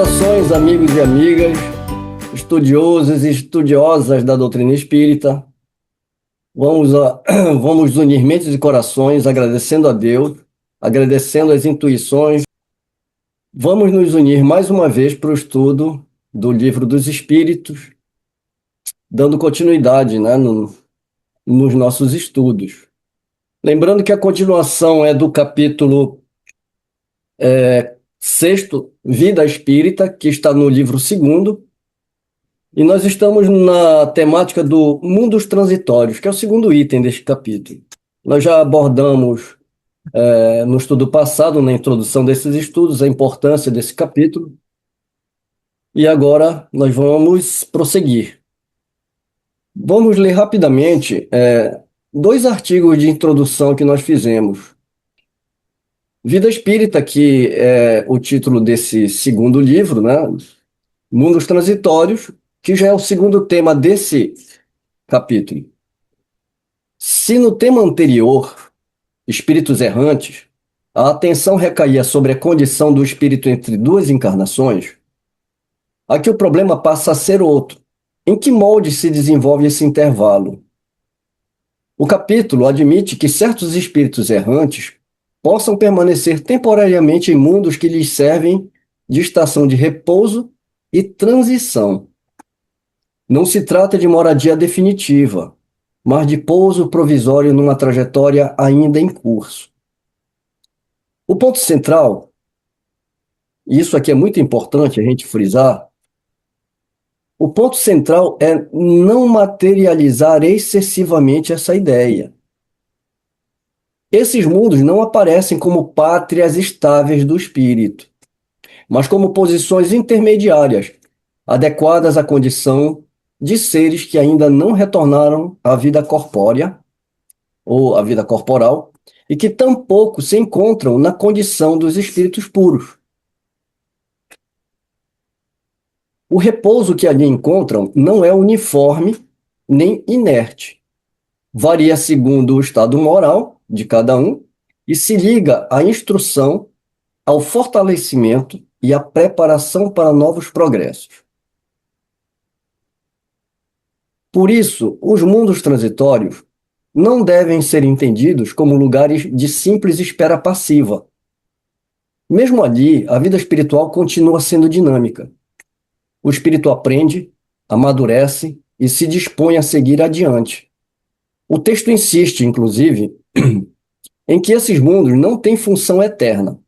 Saudações, amigos e amigas, estudiosos e estudiosas da doutrina espírita. Vamos unir mentes e corações, agradecendo a Deus, agradecendo as intuições. Vamos nos unir mais uma vez para o estudo do Livro dos Espíritos, dando continuidade, né, nos nossos estudos. Lembrando que a continuação é do capítulo 6º, Vida Espírita, que está no livro 2º, e nós estamos na temática do mundos transitórios, que é o segundo item deste capítulo. Nós já abordamos no estudo passado, na introdução desses estudos, a importância desse capítulo, e agora nós vamos prosseguir. Vamos ler rapidamente dois artigos de introdução que nós fizemos. Vida Espírita, que é o título desse segundo livro, né? Mundos Transitórios, que já é o segundo tema desse capítulo. Se no tema anterior, Espíritos Errantes, a atenção recaía sobre a condição do espírito entre duas encarnações, aqui o problema passa a ser outro. Em que molde se desenvolve esse intervalo? O capítulo admite que certos espíritos errantes possam permanecer temporariamente em mundos que lhes servem de estação de repouso e transição. Não se trata de moradia definitiva, mas de pouso provisório numa trajetória ainda em curso. O ponto central, e isso aqui é muito importante a gente frisar, o ponto central é não materializar excessivamente essa ideia. Esses mundos não aparecem como pátrias estáveis do espírito, mas como posições intermediárias, adequadas à condição de seres que ainda não retornaram à vida corpórea, ou à vida corporal, e que tampouco se encontram na condição dos espíritos puros. O repouso que ali encontram não é uniforme nem inerte. Varia segundo o estado moral de cada um e se liga à instrução, ao fortalecimento e à preparação para novos progressos. Por isso, os mundos transitórios não devem ser entendidos como lugares de simples espera passiva. Mesmo ali, a vida espiritual continua sendo dinâmica. O espírito aprende, amadurece e se dispõe a seguir adiante. O texto insiste, inclusive, em que esses mundos não têm função eterna.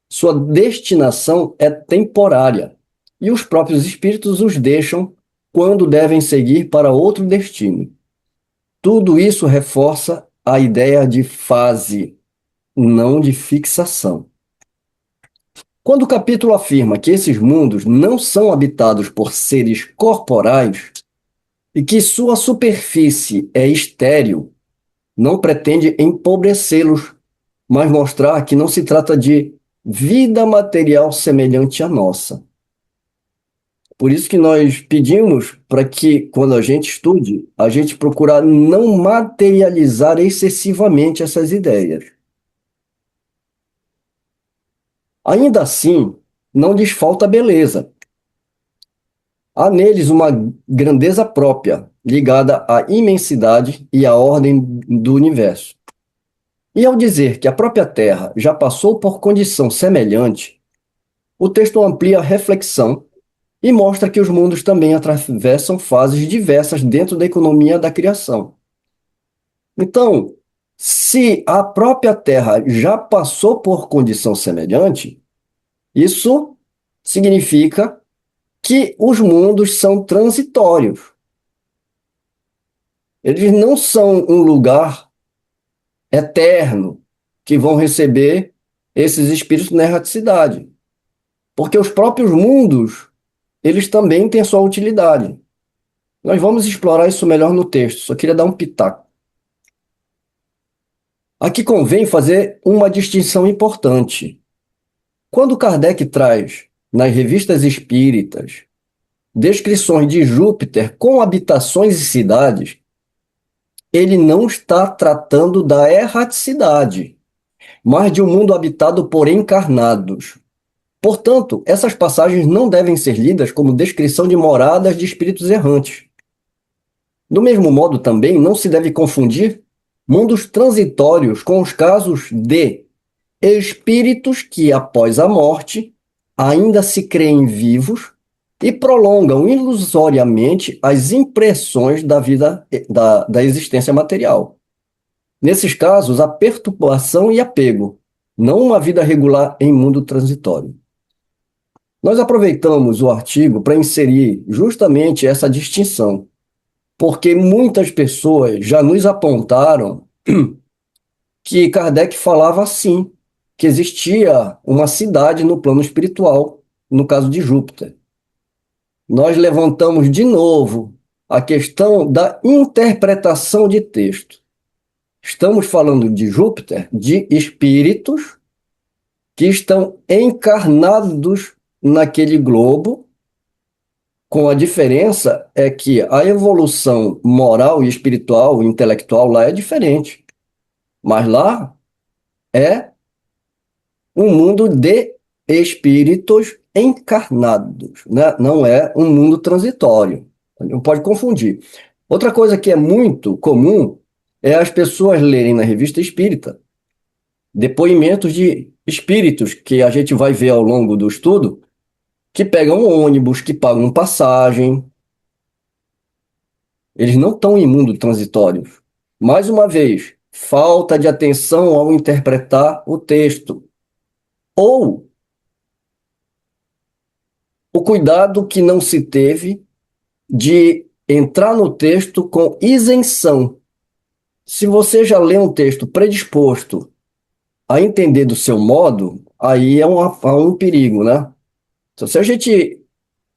Sua destinação é temporária, e os próprios espíritos os deixam quando devem seguir para outro destino. Tudo isso reforça a ideia de fase, não de fixação. Quando o capítulo afirma que esses mundos não são habitados por seres corporais e que sua superfície é estéril, não pretende empobrecê-los, mas mostrar que não se trata de vida material semelhante à nossa. Por isso que nós pedimos para que, quando a gente estude, a gente procurar não materializar excessivamente essas ideias. Ainda assim, não lhes falta beleza. Há neles uma grandeza própria, ligada à imensidade e à ordem do universo. E ao dizer que a própria Terra já passou por condição semelhante, o texto amplia a reflexão e mostra que os mundos também atravessam fases diversas dentro da economia da criação. Então, se a própria Terra já passou por condição semelhante, isso significa que os mundos são transitórios. Eles não são um lugar eterno que vão receber esses espíritos na erraticidade. Porque os próprios mundos, eles também têm sua utilidade. Nós vamos explorar isso melhor no texto, só queria dar um pitaco. Aqui convém fazer uma distinção importante. Quando Kardec traz, nas revistas espíritas, descrições de Júpiter com habitações e cidades, ele não está tratando da erraticidade, mas de um mundo habitado por encarnados. Portanto, essas passagens não devem ser lidas como descrição de moradas de espíritos errantes. Do mesmo modo, também não se deve confundir mundos transitórios com os casos de espíritos que, após a morte, ainda se creem vivos e prolongam ilusoriamente as impressões da vida, da existência material. Nesses casos, há perturbação e apego, não uma vida regular em mundo transitório. Nós aproveitamos o artigo para inserir justamente essa distinção, porque muitas pessoas já nos apontaram que Kardec falava assim, que existia uma cidade no plano espiritual, no caso de Júpiter. Nós levantamos de novo a questão da interpretação de texto. Estamos falando de Júpiter, de espíritos que estão encarnados naquele globo, com a diferença é que a evolução moral e espiritual, intelectual lá é diferente. Mas lá é um mundo de espíritos encarnados, né? Não é um mundo transitório. Não pode confundir. Outra coisa que é muito comum é as pessoas lerem na revista espírita depoimentos de espíritos que a gente vai ver ao longo do estudo, que pegam um ônibus, que pagam passagem. Eles não estão em mundo transitório. Mais uma vez, falta de atenção ao interpretar o texto. Ou o cuidado que não se teve de entrar no texto com isenção. Se você já lê um texto predisposto a entender do seu modo, aí é um perigo, né? Então, se a gente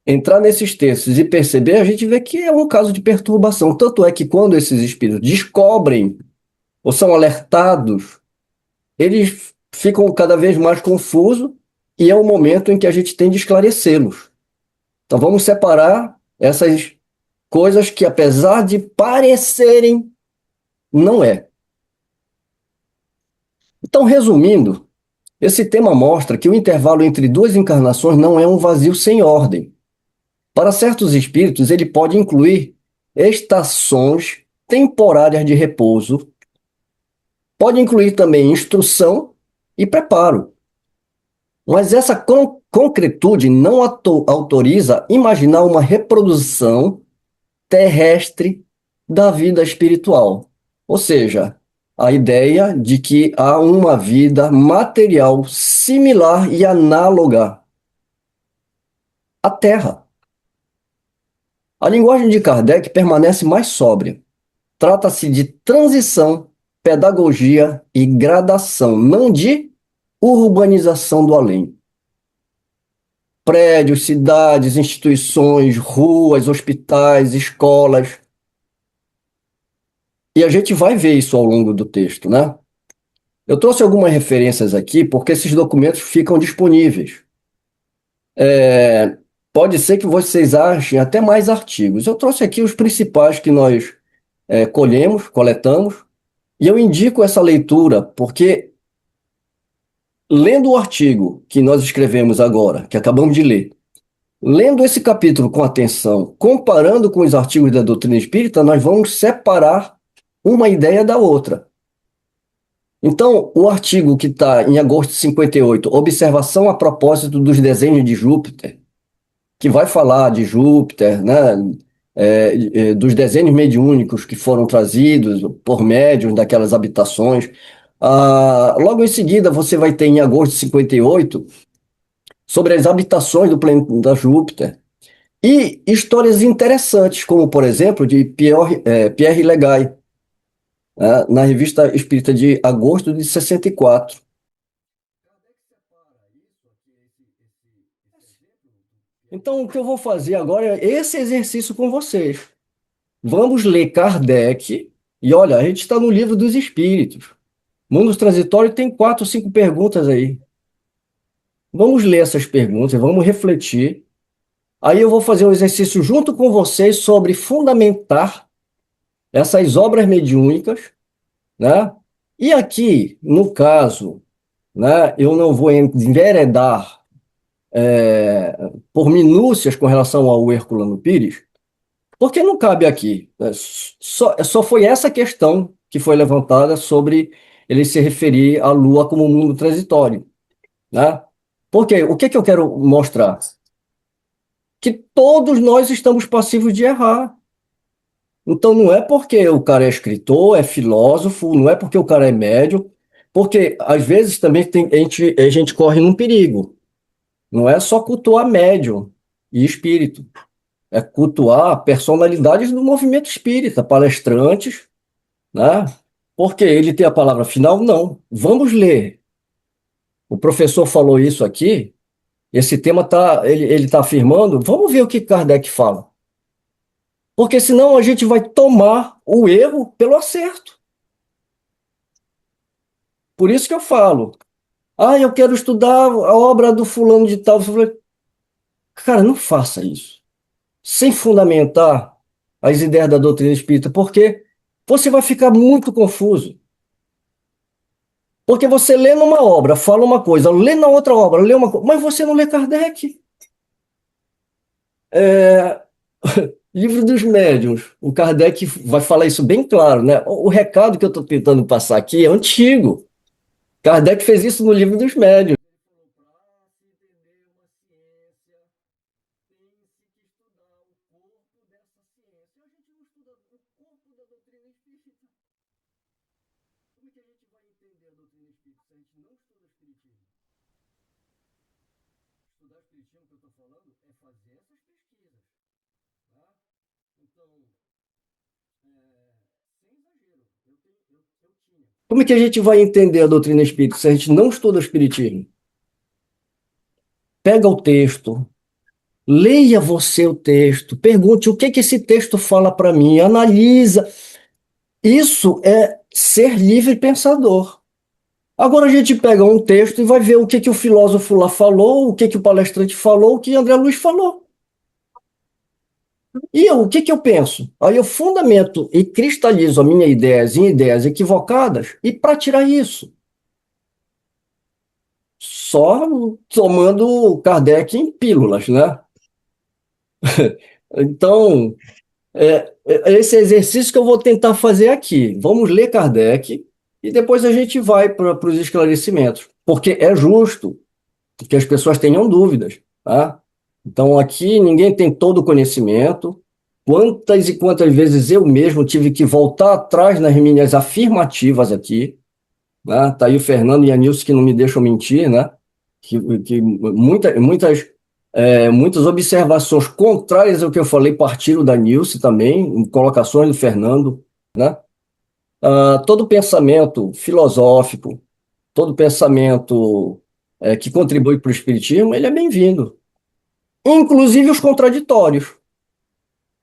entrar nesses textos e perceber, a gente vê que é um caso de perturbação. Tanto é que quando esses espíritos descobrem ou são alertados, eles ficam cada vez mais confusos e é o momento em que a gente tem de esclarecê-los. Então vamos separar essas coisas que, apesar de parecerem, não é. Então, resumindo, esse tema mostra que o intervalo entre duas encarnações não é um vazio sem ordem. Para certos espíritos, ele pode incluir estações temporárias de repouso, pode incluir também instrução e preparo. Mas essa concretude não autoriza imaginar uma reprodução terrestre da vida espiritual. Ou seja, a ideia de que há uma vida material similar e análoga à Terra. A linguagem de Kardec permanece mais sóbria. Trata-se de transição, pedagogia e gradação, não de urbanização do além. Prédios, cidades, instituições, ruas, hospitais, escolas. E a gente vai ver isso ao longo do texto, né? Eu trouxe algumas referências aqui porque esses documentos ficam disponíveis. Pode ser que vocês achem até mais artigos. Eu trouxe aqui os principais que nós coletamos, e eu indico essa leitura porque, lendo o artigo que nós escrevemos agora, que acabamos de ler, lendo esse capítulo com atenção, comparando com os artigos da doutrina espírita, nós vamos separar uma ideia da outra. Então, o artigo que está em agosto de 58, Observação a propósito dos desenhos de Júpiter, que vai falar de Júpiter, né, dos desenhos mediúnicos que foram trazidos por médiuns daquelas habitações. Logo em seguida, você vai ter em agosto de 58, sobre as habitações do planeta Júpiter, e histórias interessantes, como, por exemplo, de Pierre Legaye, na Revista Espírita de agosto de 64. Então, o que eu vou fazer agora é esse exercício com vocês. Vamos ler Kardec, e olha, a gente está no Livro dos Espíritos. Mundos Transitórios tem 4 ou 5 perguntas aí. Vamos ler essas perguntas, vamos refletir. Aí eu vou fazer um exercício junto com vocês sobre fundamentar essas obras mediúnicas, né? E aqui, no caso, né, eu não vou enveredar por minúcias com relação ao Herculano Pires, porque não cabe aqui. Só foi essa questão que foi levantada sobre ele se referir à Lua como um mundo transitório, né? Porque o que que eu quero mostrar? Que todos nós estamos passíveis de errar. Então não é porque o cara é escritor, é filósofo, não é porque o cara é médium, porque às vezes também a gente corre num perigo. Não é só cultuar médium e espírito, é cultuar personalidades do movimento espírita, palestrantes, né? Porque ele tem a palavra final? Não. Vamos ler. O professor falou isso aqui, esse tema ele está afirmando, vamos ver o que Kardec fala. Porque senão a gente vai tomar o erro pelo acerto. Por isso que eu falo, eu quero estudar a obra do fulano de tal. Cara, não faça isso. Sem fundamentar as ideias da doutrina espírita, porque você vai ficar muito confuso. Porque você lê numa obra, fala uma coisa, lê na outra obra, lê uma coisa, mas você não lê Kardec. É, Livro dos Médiuns, o Kardec vai falar isso bem claro, né? O recado que eu estou tentando passar aqui é antigo. Kardec fez isso no Livro dos Médiuns. Como é que a gente vai entender a doutrina espírita se a gente não estuda o espiritismo? Pega o texto, leia você o texto, pergunte o que que esse texto fala para mim, analisa. Isso é ser livre pensador. Agora a gente pega um texto e vai ver o que que o filósofo lá falou, o que que o palestrante falou, o que André Luiz falou. E eu, o que que eu penso? Aí eu fundamento e cristalizo as minhas ideias em ideias equivocadas e para tirar isso. Só tomando Kardec em pílulas, né? Então, é esse exercício que eu vou tentar fazer aqui. Vamos ler Kardec e depois a gente vai para os esclarecimentos, porque é justo que as pessoas tenham dúvidas, tá? Então, aqui ninguém tem todo o conhecimento. Quantas e quantas vezes eu mesmo tive que voltar atrás nas minhas afirmativas aqui, né? Tá aí o Fernando e a Nilce que não me deixam mentir, né? Que muitas observações contrárias ao que eu falei partiram da Nilce também, colocações do Fernando, né? Todo pensamento filosófico, todo pensamento que contribui para o espiritismo, ele é bem-vindo, inclusive os contraditórios,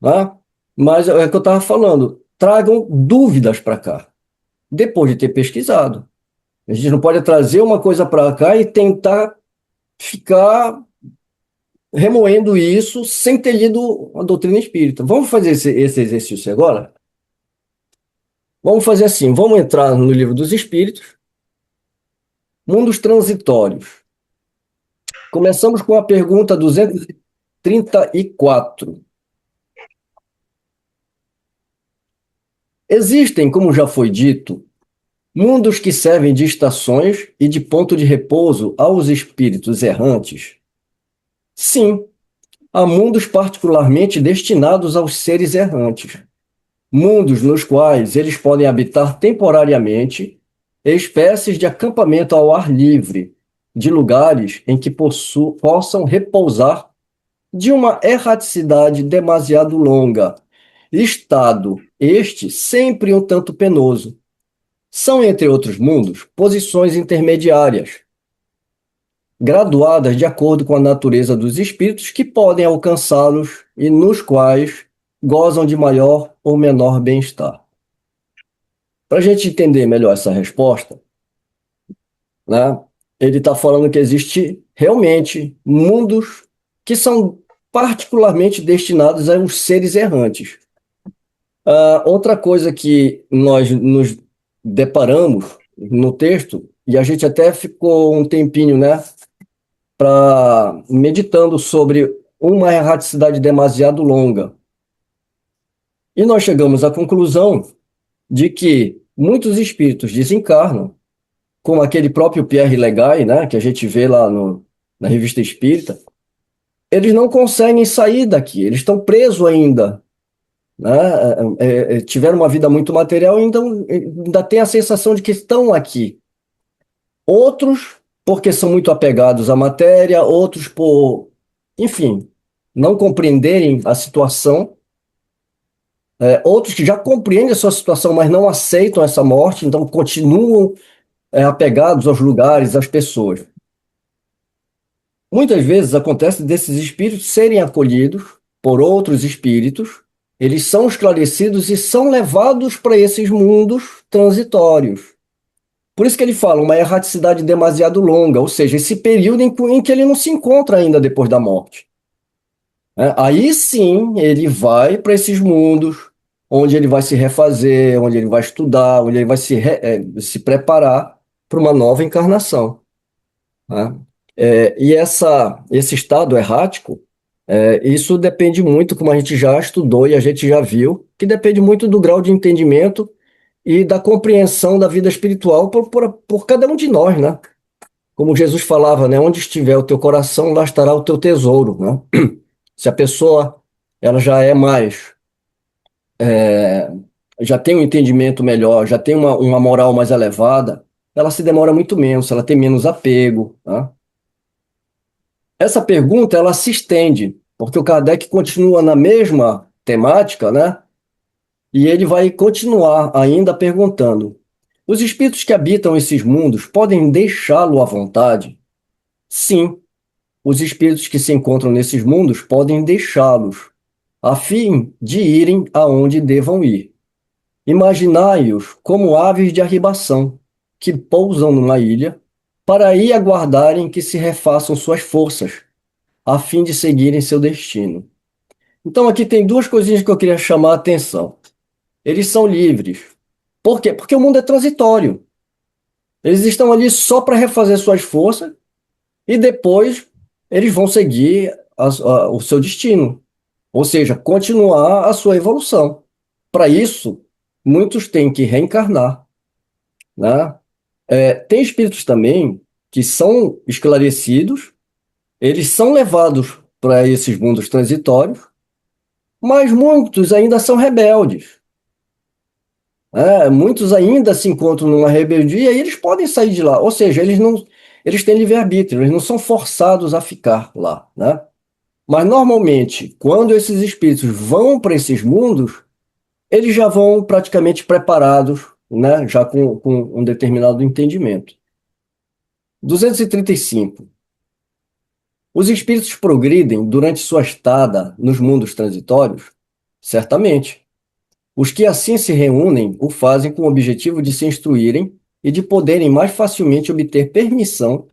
né? Mas é o que eu estava falando, tragam dúvidas para cá, depois de ter pesquisado. A gente não pode trazer uma coisa para cá e tentar ficar remoendo isso sem ter lido a doutrina espírita. Vamos fazer esse exercício agora? Vamos fazer assim, vamos entrar no Livro dos Espíritos, Mundos Transitórios. Começamos com a pergunta 234. Existem, como já foi dito, mundos que servem de estações e de ponto de repouso aos espíritos errantes? Sim, há mundos particularmente destinados aos seres errantes. Mundos nos quais eles podem habitar temporariamente, espécies de acampamento ao ar livre, de lugares em que possam repousar de uma erraticidade demasiado longa, estado este sempre um tanto penoso. São, entre outros mundos, posições intermediárias, graduadas de acordo com a natureza dos espíritos que podem alcançá-los e nos quais gozam de maior ou menor bem-estar. Para a gente entender melhor essa resposta, né, ele está falando que existe realmente mundos que são particularmente destinados aos seres errantes. Outra coisa que nós nos deparamos no texto, e a gente até ficou um tempinho, né, meditando sobre uma erraticidade demasiado longa. E nós chegamos à conclusão de que muitos espíritos desencarnam, como aquele próprio Pierre Legai, né, que a gente vê lá na Revista Espírita, eles não conseguem sair daqui, eles estão presos ainda, né, tiveram uma vida muito material e ainda têm a sensação de que estão aqui. Outros, porque são muito apegados à matéria, outros enfim, não compreenderem a situação, outros que já compreendem a sua situação, mas não aceitam essa morte, então continuam apegados aos lugares, às pessoas. Muitas vezes acontece desses espíritos serem acolhidos por outros espíritos, eles são esclarecidos e são levados para esses mundos transitórios. Por isso que ele fala uma erraticidade demasiado longa, ou seja, esse período em que ele não se encontra ainda depois da morte. Aí sim ele vai para esses mundos, onde ele vai se refazer, onde ele vai estudar, onde ele vai se preparar para uma nova encarnação. Né? E esse estado errático, isso depende muito, como a gente já estudou e a gente já viu, que depende muito do grau de entendimento e da compreensão da vida espiritual por cada um de nós, né? Como Jesus falava, né? Onde estiver o teu coração, lá estará o teu tesouro, né? Se a pessoa ela já é mais, é, já tem um entendimento melhor, já tem uma moral mais elevada, ela se demora muito menos, ela tem menos apego, tá? Essa pergunta ela se estende, porque o Kardec continua na mesma temática, né? E ele vai continuar ainda perguntando: os espíritos que habitam esses mundos podem deixá-lo à vontade? Sim, os espíritos que se encontram nesses mundos podem deixá-los, a fim de irem aonde devam ir. Imaginai-os como aves de arribação, que pousam numa ilha, para aí aguardarem que se refaçam suas forças, a fim de seguirem seu destino. Então aqui tem duas coisinhas que eu queria chamar a atenção. Eles são livres. Por quê? Porque o mundo é transitório. Eles estão ali só para refazer suas forças e depois eles vão seguir o seu destino, ou seja, continuar a sua evolução. Para isso, muitos têm que reencarnar, né? Tem espíritos também que são esclarecidos, eles são levados para esses mundos transitórios, mas muitos ainda são rebeldes. Muitos ainda se encontram numa rebeldia e eles podem sair de lá. Ou seja, eles têm livre-arbítrio, eles não são forçados a ficar lá, né? Mas normalmente, quando esses espíritos vão para esses mundos, eles já vão praticamente preparados, né? Já com um determinado entendimento. 235. Os espíritos progridem durante sua estada nos mundos transitórios? Certamente. Os que assim se reúnem o fazem com o objetivo de se instruírem e de poderem mais facilmente obter permissão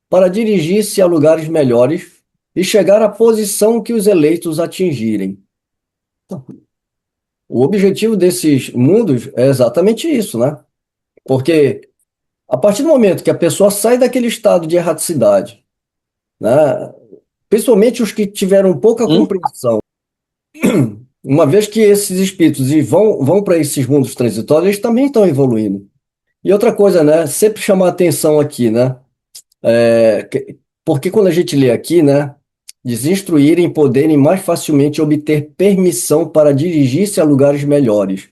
para dirigir-se a lugares melhores e chegar à posição que os eleitos atingirem. O objetivo desses mundos é exatamente isso, né? Porque a partir do momento que a pessoa sai daquele estado de erraticidade, né? Principalmente os que tiveram pouca compreensão, uma vez que esses espíritos vão para esses mundos transitórios, eles também estão evoluindo. E outra coisa, né? Sempre chamar a atenção aqui, né? Porque quando a gente lê aqui, né? Desinstruírem, poderem mais facilmente obter permissão para dirigir-se a lugares melhores.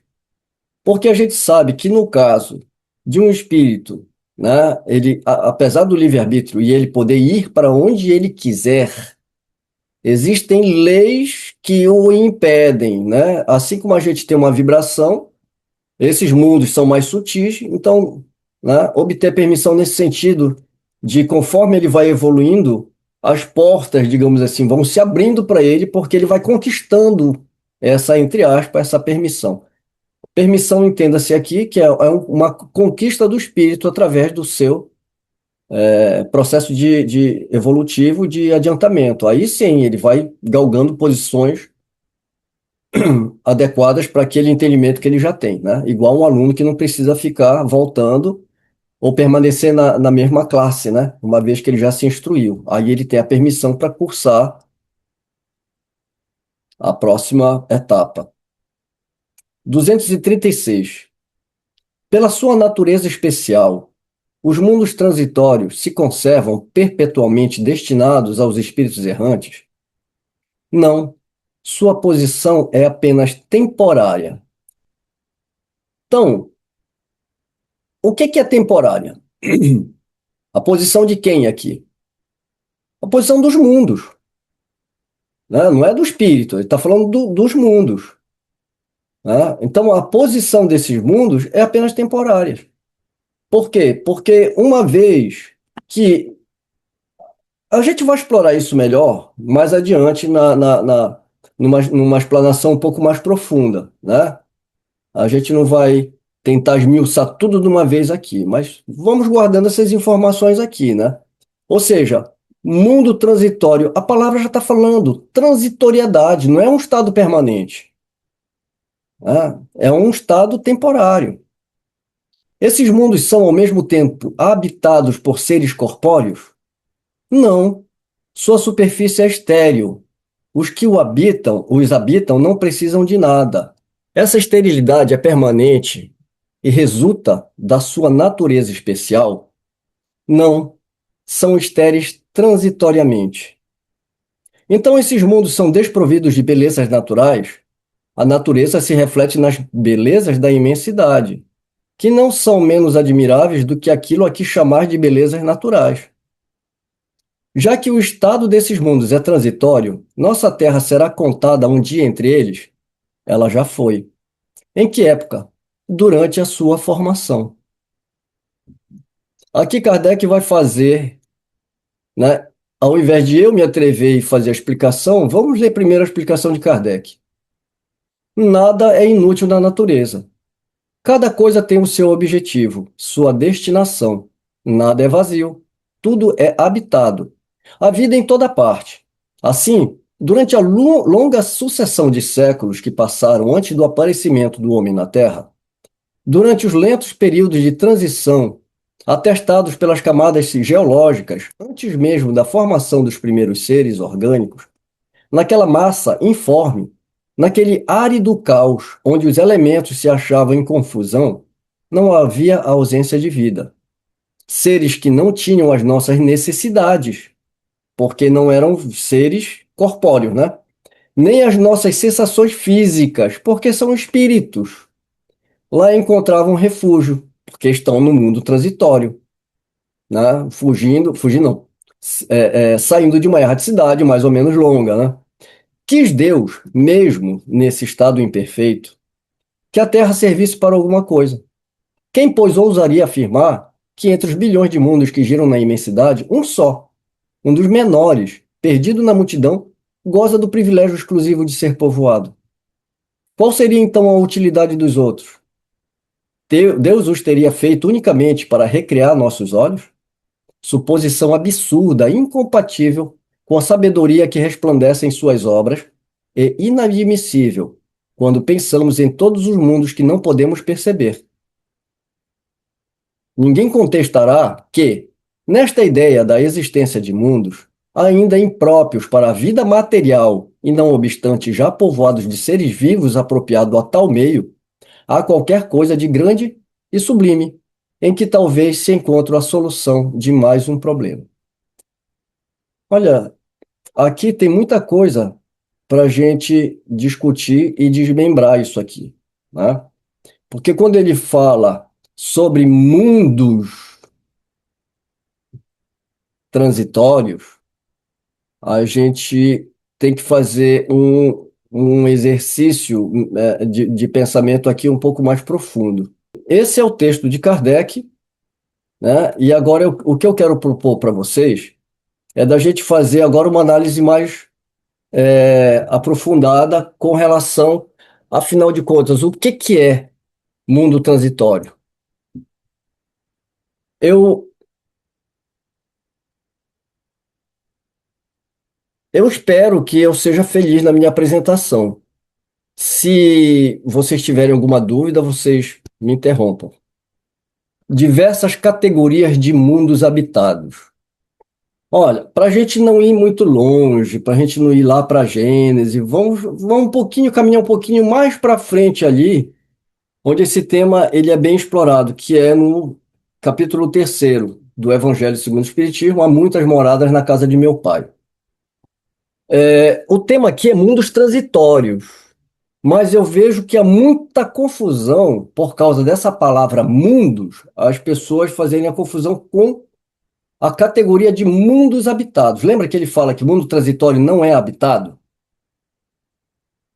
Porque a gente sabe que no caso de um espírito, né? Apesar do livre-arbítrio e ele poder ir para onde ele quiser, existem leis que o impedem, né? Assim como a gente tem uma vibração, esses mundos são mais sutis, então, né, obter permissão nesse sentido de conforme ele vai evoluindo, as portas, digamos assim, vão se abrindo para ele, porque ele vai conquistando essa, entre aspas, essa permissão. Permissão, entenda-se aqui, que é uma conquista do espírito através do seu processo de evolutivo de adiantamento. Aí sim, ele vai galgando posições adequadas para aquele entendimento que ele já tem, né? Igual um aluno que não precisa ficar voltando ou permanecer na mesma classe, né? Uma vez que ele já se instruiu. Aí ele tem a permissão para cursar a próxima etapa. 236. Pela sua natureza especial, os mundos transitórios se conservam perpetualmente destinados aos espíritos errantes? Não. Sua posição é apenas temporária. Então, o que é temporária? A posição de quem aqui? A posição dos mundos, né? Não é do espírito, ele está falando dos mundos, né? Então, a posição desses mundos é apenas temporária. Por quê? Porque uma vez que a gente vai explorar isso melhor mais adiante numa explanação um pouco mais profunda, né? A gente não vai tentar esmiuçar tudo de uma vez aqui, mas vamos guardando essas informações aqui, né? Ou seja, mundo transitório, a palavra já está falando, transitoriedade, não é um estado permanente, né? É um estado temporário. Esses mundos são, ao mesmo tempo, habitados por seres corpóreos? Não. Sua superfície é estéril. Os que os habitam não precisam de nada. Essa esterilidade é permanente e resulta da sua natureza especial? Não. São estéreis transitoriamente. Então, esses mundos são desprovidos de belezas naturais? A natureza se reflete nas belezas da imensidade, que não são menos admiráveis do que aquilo a que chamar de belezas naturais. Já que o estado desses mundos é transitório, nossa Terra será contada um dia entre eles? Ela já foi. Em que época? Durante a sua formação. Aqui Kardec vai fazer, né? Ao invés de eu me atrever e fazer a explicação, vamos ler primeiro a explicação de Kardec. Nada é inútil na natureza. Cada coisa tem o seu objetivo, sua destinação. Nada é vazio. Tudo é habitado. A vida em toda parte. Assim, durante a longa sucessão de séculos que passaram antes do aparecimento do homem na Terra, durante os lentos períodos de transição atestados pelas camadas geológicas, antes mesmo da formação dos primeiros seres orgânicos, naquela massa informe, naquele árido caos onde os elementos se achavam em confusão, não havia ausência de vida. Seres que não tinham as nossas necessidades, porque não eram seres corpóreos, né? Nem as nossas sensações físicas, porque são espíritos. Lá encontravam refúgio, porque estão no mundo transitório, né? Fugindo não, saindo de uma erraticidade mais ou menos longa, né? Quis Deus, mesmo nesse estado imperfeito, que a Terra servisse para alguma coisa. Quem, pois, ousaria afirmar que entre os bilhões de mundos que giram na imensidade, um só, um dos menores, perdido na multidão, goza do privilégio exclusivo de ser povoado? Qual seria então a utilidade dos outros? Deus os teria feito unicamente para recrear nossos olhos? Suposição absurda, incompatível com a sabedoria que resplandece em suas obras e inadmissível quando pensamos em todos os mundos que não podemos perceber. Ninguém contestará que, nesta ideia da existência de mundos, ainda impróprios para a vida material e não obstante já povoados de seres vivos apropriados a tal meio, há qualquer coisa de grande e sublime, em que talvez se encontre a solução de mais um problema. Olha, aqui tem muita coisa para a gente discutir e desmembrar isso aqui, né? Porque quando ele fala sobre mundos transitórios, a gente tem que fazer um exercício de pensamento aqui um pouco mais profundo. Esse é o texto de Kardec, né? E agora o que eu quero propor para vocês é da gente fazer agora uma análise mais aprofundada com relação, afinal de contas, o que é mundo transitório? Eu, eu espero que eu seja feliz na minha apresentação. Se vocês tiverem alguma dúvida, vocês me interrompam. diversas categorias de mundos habitados. Olha, para a gente não ir muito longe, para a gente não ir lá para Gênesis, vamos um pouquinho, caminhar um pouquinho mais para frente ali, onde esse tema ele é bem explorado, que é no capítulo 3º do Evangelho segundo o Espiritismo, há muitas moradas na casa de meu pai. O tema aqui é mundos transitórios, mas eu vejo que há muita confusão por causa dessa palavra mundos, as pessoas fazerem a confusão com a categoria de mundos habitados. Lembra que ele fala que o mundo transitório não é habitado?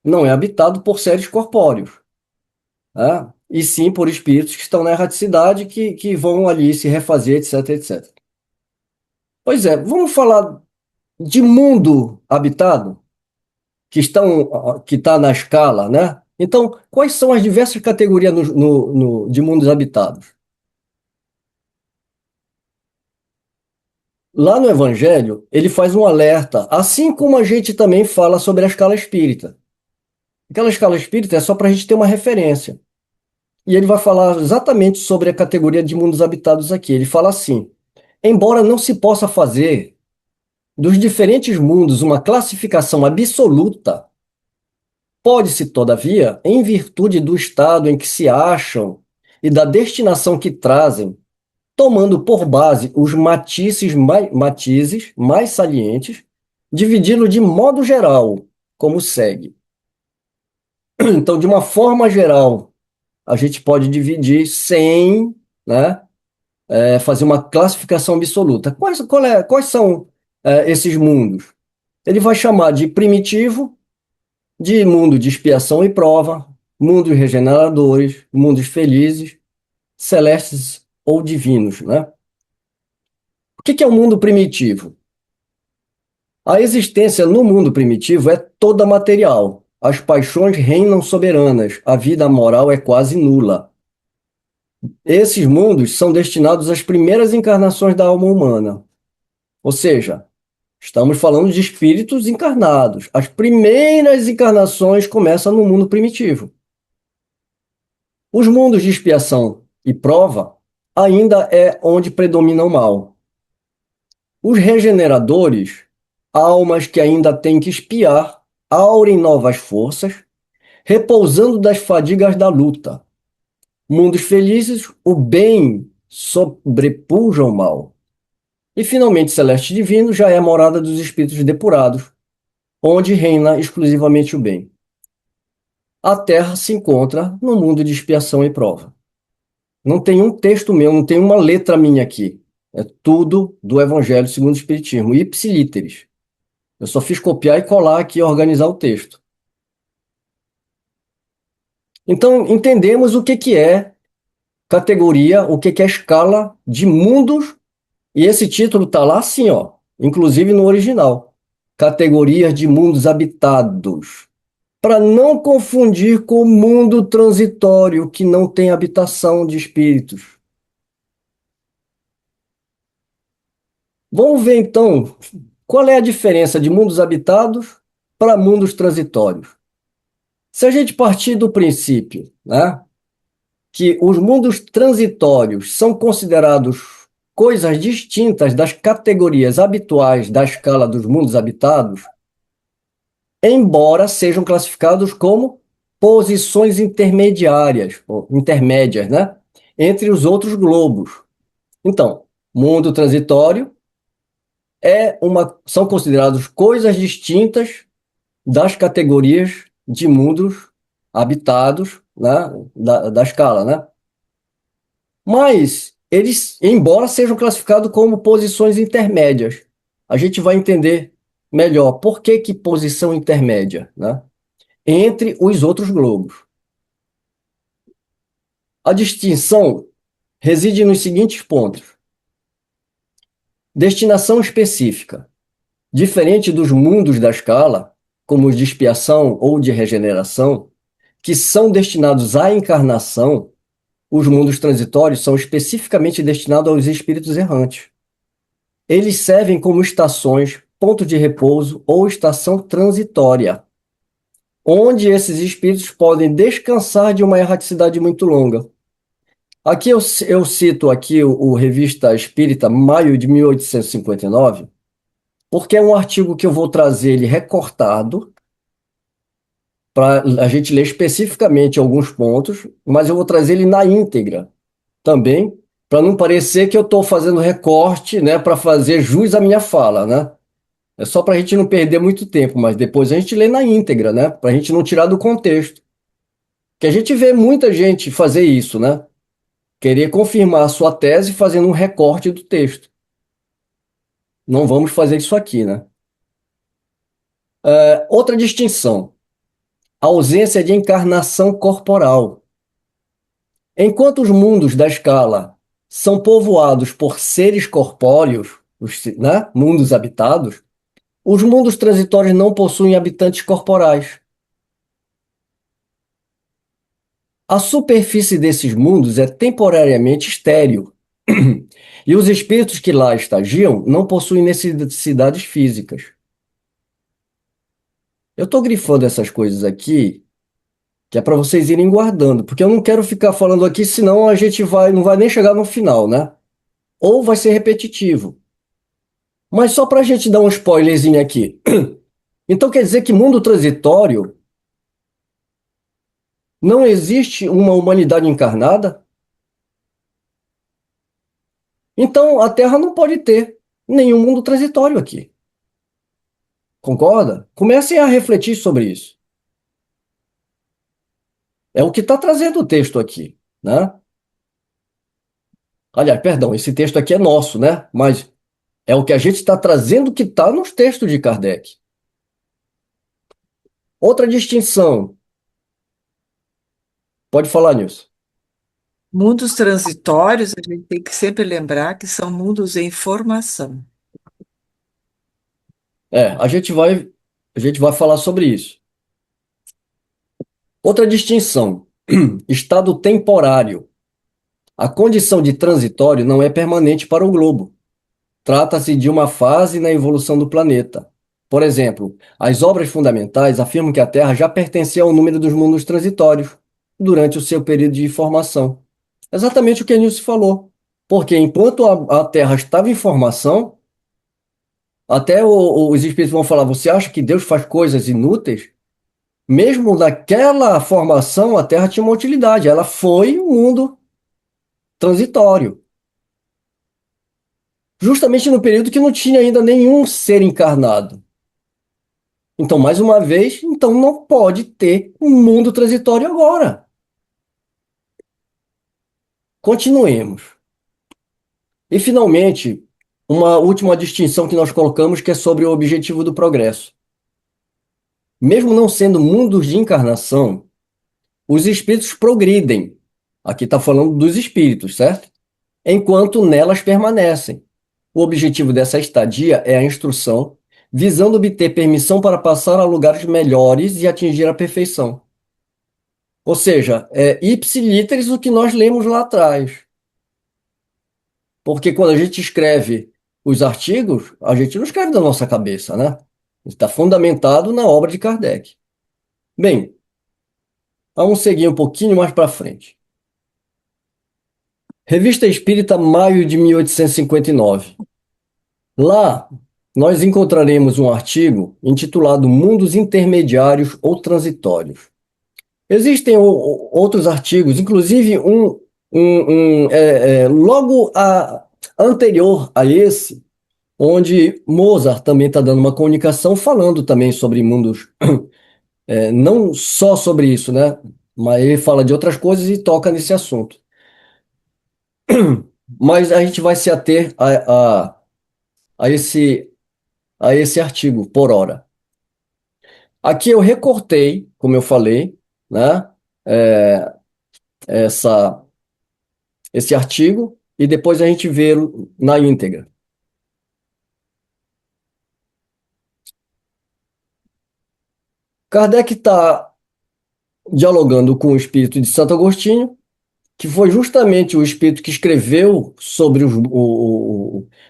Não é habitado por seres corpóreos, né? E sim por espíritos que estão na erraticidade, que vão ali se refazer, etc, etc. Pois é, vamos falar de mundo habitado, que está na escala, né? Então, quais são as diversas categorias de mundos habitados? Lá no Evangelho, ele faz um alerta, assim como a gente também fala sobre a escala espírita. Aquela escala espírita é só para a gente ter uma referência. E ele vai falar exatamente sobre a categoria de mundos habitados aqui. Ele fala assim: embora não se possa fazer dos diferentes mundos uma classificação absoluta, pode-se, todavia, em virtude do estado em que se acham e da destinação que trazem, tomando por base os matizes mais salientes, dividi-lo de modo geral, como segue. Então, de uma forma geral, a gente pode dividir sem, né, fazer uma classificação absoluta. Quais são esses mundos? Ele vai chamar de primitivo, de mundo de expiação e prova, mundos regeneradores, mundos felizes, celestes ou divinos, né? O que é o mundo primitivo? A existência no mundo primitivo é toda material. As paixões reinam soberanas, a vida moral é quase nula. Esses mundos são destinados às primeiras encarnações da alma humana. Ou seja, estamos falando de espíritos encarnados. As primeiras encarnações começam no mundo primitivo. Os mundos de expiação e prova ainda é onde predomina o mal. Os regeneradores, almas que ainda têm que expiar, aurem novas forças, repousando das fadigas da luta. Mundos felizes, o bem sobrepuja o mal. E finalmente, Celeste Divino já é a morada dos espíritos depurados, onde reina exclusivamente o bem. A Terra se encontra no mundo de expiação e prova. Não tem um texto meu, não tem uma letra minha aqui. É tudo do Evangelho segundo o Espiritismo, ipsilíteres. Eu só fiz copiar e colar aqui e organizar o texto. Então, entendemos o que é categoria, o que é escala de mundos, e esse título está lá assim, ó, inclusive no original. Categorias de mundos habitados. Para não confundir com o mundo transitório, que não tem habitação de espíritos. Vamos ver então qual é a diferença de mundos habitados para mundos transitórios. Se a gente partir do princípio, né, que os mundos transitórios são considerados coisas distintas das categorias habituais da escala dos mundos habitados, embora sejam classificados como posições intermediárias, ou intermédias, né, entre os outros globos. Então, mundo transitório são considerados coisas distintas das categorias de mundos habitados, né, da escala, né? Mas eles, embora sejam classificados como posições intermédias, a gente vai entender melhor por que posição intermédia, né? Entre os outros globos. A distinção reside nos seguintes pontos: destinação específica. Diferente dos mundos da escala, como os de expiação ou de regeneração, que são destinados à encarnação, os mundos transitórios são especificamente destinados aos espíritos errantes. Eles servem como estações, ponto de repouso ou estação transitória, onde esses espíritos podem descansar de uma erraticidade muito longa. Aqui eu cito aqui o Revista Espírita, maio de 1859, porque é um artigo que eu vou trazer ele recortado, para a gente ler especificamente alguns pontos, mas eu vou trazer ele na íntegra também, para não parecer que eu estou fazendo recorte, né, para fazer jus à minha fala, né? É só para a gente não perder muito tempo, mas depois a gente lê na íntegra, né? Para a gente não tirar do contexto. Que a gente vê muita gente fazer isso, né? Querer confirmar a sua tese fazendo um recorte do texto. Não vamos fazer isso aqui, né? Outra distinção: a ausência de encarnação corporal. Enquanto os mundos da escala são povoados por seres corpóreos, né? Mundos habitados, os mundos transitórios não possuem habitantes corporais. A superfície desses mundos é temporariamente estéril, e os espíritos que lá estagiam não possuem necessidades físicas. Eu estou grifando essas coisas aqui, que é para vocês irem guardando, porque eu não quero ficar falando aqui, senão a gente não vai nem chegar no final, né? Ou vai ser repetitivo. Mas só para a gente dar um spoilerzinho aqui. Então quer dizer que mundo transitório não existe uma humanidade encarnada? Então a Terra não pode ter nenhum mundo transitório aqui. Concorda? Comecem a refletir sobre isso. É o que está trazendo o texto aqui, né? Aliás, perdão, esse texto aqui é nosso, né? Mas é o que a gente está trazendo que está nos textos de Kardec. Outra distinção. Pode falar, Nilson. Mundos transitórios, a gente tem que sempre lembrar que são mundos em formação. A gente vai falar sobre isso. Outra distinção. Estado temporário. A condição de transitório não é permanente para o globo. Trata-se de uma fase na evolução do planeta. Por exemplo, as obras fundamentais afirmam que a Terra já pertencia ao número dos mundos transitórios durante o seu período de formação. Exatamente o que a Nilce falou. Porque enquanto a Terra estava em formação, até os espíritos vão falar: você acha que Deus faz coisas inúteis? Mesmo naquela formação, a Terra tinha uma utilidade. Ela foi um mundo transitório. Justamente no período que não tinha ainda nenhum ser encarnado. Então, mais uma vez, então não pode ter um mundo transitório agora. Continuemos. E, finalmente, uma última distinção que nós colocamos, que é sobre o objetivo do progresso. Mesmo não sendo mundos de encarnação, os espíritos progridem. Aqui está falando dos espíritos, certo? Enquanto nelas permanecem. O objetivo dessa estadia é a instrução, visando obter permissão para passar a lugares melhores e atingir a perfeição. Ou seja, é ipsiliteris o que nós lemos lá atrás. Porque quando a gente escreve os artigos, a gente não escreve da nossa cabeça, né? Está fundamentado na obra de Kardec. Bem, vamos seguir um pouquinho mais para frente. Revista Espírita, maio de 1859. Lá, nós encontraremos um artigo intitulado Mundos Intermediários ou Transitórios. Existem outros artigos, inclusive logo anterior a esse, onde Mozart também está dando uma comunicação falando também sobre mundos, não só sobre isso, né? Mas ele fala de outras coisas e toca nesse assunto. Mas a gente vai se ater a esse artigo por hora. Aqui eu recortei, como eu falei, né? É, essa esse artigo e depois a gente vê na íntegra. Kardec está dialogando com o espírito de Santo Agostinho, que foi justamente o espírito que escreveu sobre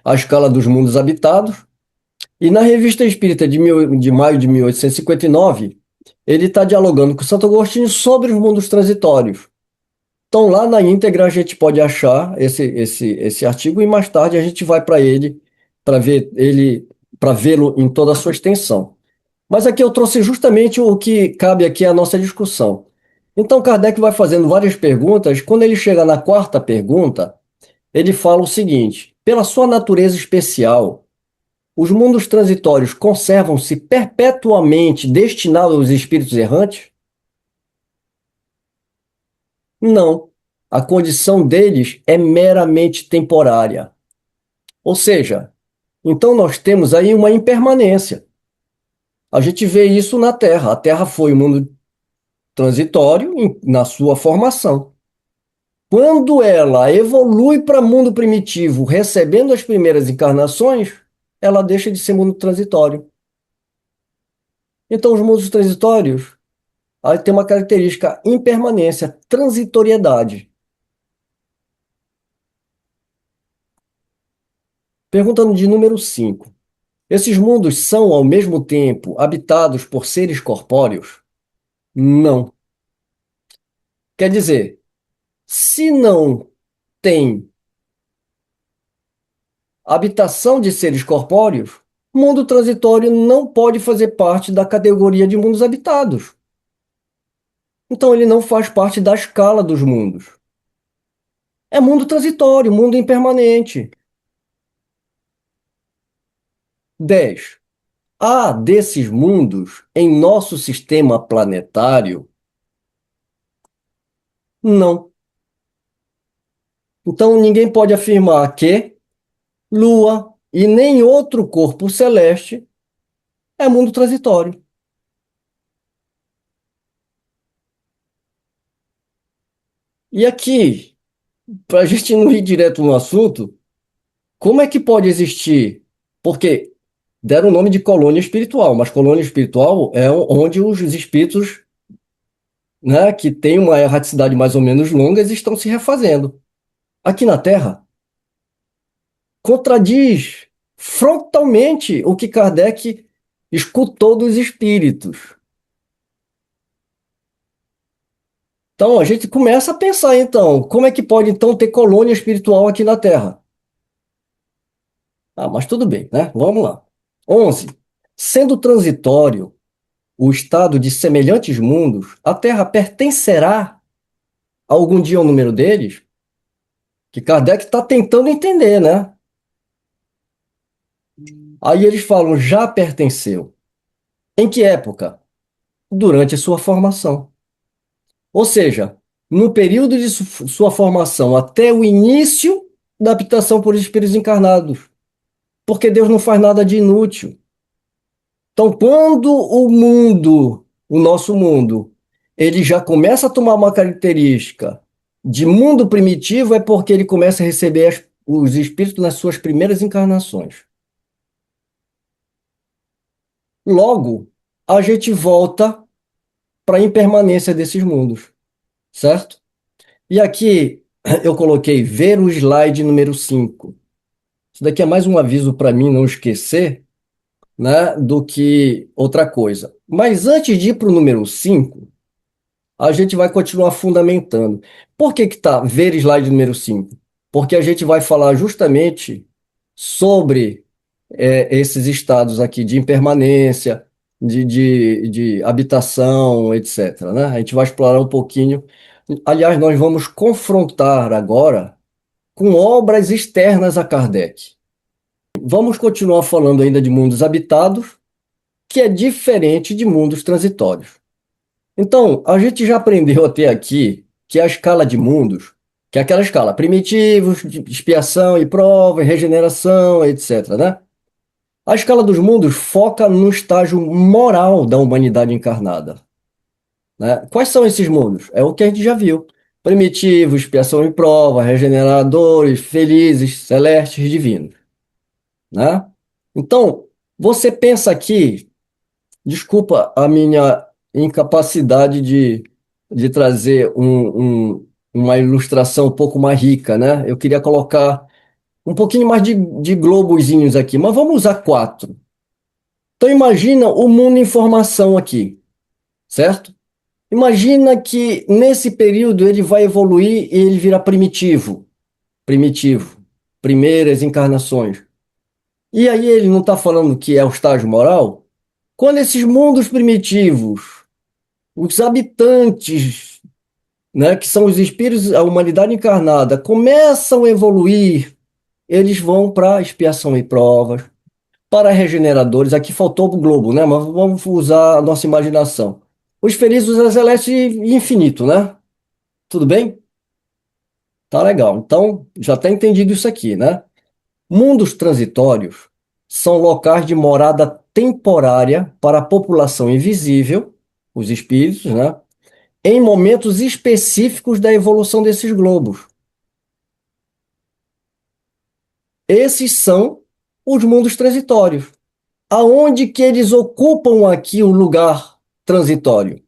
a escala dos mundos habitados, e na Revista Espírita de maio de 1859, ele está dialogando com Santo Agostinho sobre os mundos transitórios. Então, lá na íntegra, a gente pode achar esse artigo e mais tarde a gente vai para ver ele, para vê-lo em toda a sua extensão. Mas aqui eu trouxe justamente o que cabe aqui à nossa discussão. Então, Kardec vai fazendo várias perguntas. Quando ele chega na quarta pergunta, ele fala o seguinte: pela sua natureza especial, os mundos transitórios conservam-se perpetuamente destinados aos espíritos errantes? Não. A condição deles é meramente temporária. Ou seja, então nós temos aí uma impermanência. A gente vê isso na Terra. A Terra foi um mundo transitório na sua formação. Quando ela evolui para mundo primitivo, recebendo as primeiras encarnações, ela deixa de ser mundo transitório. Então, os mundos transitórios aí tem uma característica: impermanência, transitoriedade. Pergunta de número 5. Esses mundos são, ao mesmo tempo, habitados por seres corpóreos? Não. Quer dizer, se não tem habitação de seres corpóreos, mundo transitório não pode fazer parte da categoria de mundos habitados. Então ele não faz parte da escala dos mundos. É mundo transitório, mundo impermanente. 10. Há desses mundos em nosso sistema planetário? Não. Então ninguém pode afirmar que Lua e nem outro corpo celeste é mundo transitório. E aqui, para a gente não ir direto no assunto, como é que pode existir? Porque deram o nome de colônia espiritual, mas colônia espiritual é onde os espíritos, né, que têm uma erraticidade mais ou menos longa, estão se refazendo. Aqui na Terra, contradiz frontalmente o que Kardec escutou dos espíritos. Então, a gente começa a pensar, então, como é que pode, então, ter colônia espiritual aqui na Terra? Ah, mas tudo bem, né? Vamos lá. 11. Sendo transitório o estado de semelhantes mundos, a Terra pertencerá algum dia ao número deles? Que Kardec está tentando entender, né? Aí eles falam, já pertenceu. Em que época? Durante a sua formação. Ou seja, no período de sua formação até o início da habitação por espíritos encarnados. Porque Deus não faz nada de inútil. Então, quando o nosso mundo, ele já começa a tomar uma característica de mundo primitivo, é porque ele começa a receber os espíritos nas suas primeiras encarnações. Logo, a gente volta para a impermanência desses mundos, certo? E aqui eu coloquei ver o slide número 5. Isso daqui é mais um aviso para mim não esquecer, né, do que outra coisa. Mas antes de ir para o número 5, a gente vai continuar fundamentando. Por que que tá? Ver slide número 5? Porque a gente vai falar justamente sobre esses estados aqui de impermanência, de habitação, etc., né? A gente vai explorar um pouquinho. Aliás, nós vamos confrontar agora com obras externas a Kardec. Vamos continuar falando ainda de mundos habitados, que é diferente de mundos transitórios. Então, a gente já aprendeu até aqui que a escala de mundos, que é aquela escala primitivos, de expiação e prova, e regeneração, etc., né? A escala dos mundos foca no estágio moral da humanidade encarnada, né? Quais são esses mundos? É o que a gente já viu. Primitivos, expiação e prova, regeneradores, felizes, celestes, divinos, né? Então, você pensa aqui. Desculpa a minha incapacidade de trazer uma ilustração um pouco mais rica, né? Eu queria colocar um pouquinho mais de globozinhos aqui, mas vamos usar 4. Então imagina o mundo em formação aqui, certo? Imagina que nesse período ele vai evoluir e ele vira primitivo. Primitivo. Primeiras encarnações. E aí ele não está falando que é o estágio moral? Quando esses mundos primitivos, os habitantes, né, que são os espíritos, a humanidade encarnada, começam a evoluir, eles vão para expiação e provas, para regeneradores. Aqui faltou o globo, né? Mas vamos usar a nossa imaginação. Os felizes, os celestes e infinito, né? Tudo bem? Tá legal. Então, já está entendido isso aqui, né? Mundos transitórios são locais de morada temporária para a população invisível, os espíritos, né? Em momentos específicos da evolução desses globos. Esses são os mundos transitórios. Aonde que eles ocupam aqui o lugar transitório?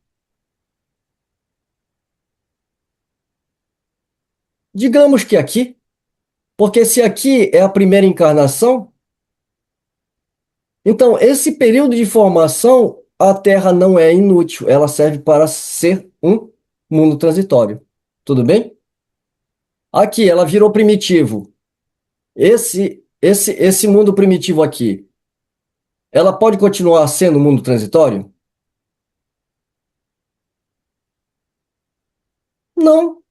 Digamos que aqui, porque se aqui é a primeira encarnação, então esse período de formação, a Terra não é inútil, ela serve para ser um mundo transitório. Tudo bem? Aqui ela virou primitivo. Esse mundo primitivo aqui, ela pode continuar sendo mundo transitório? Não,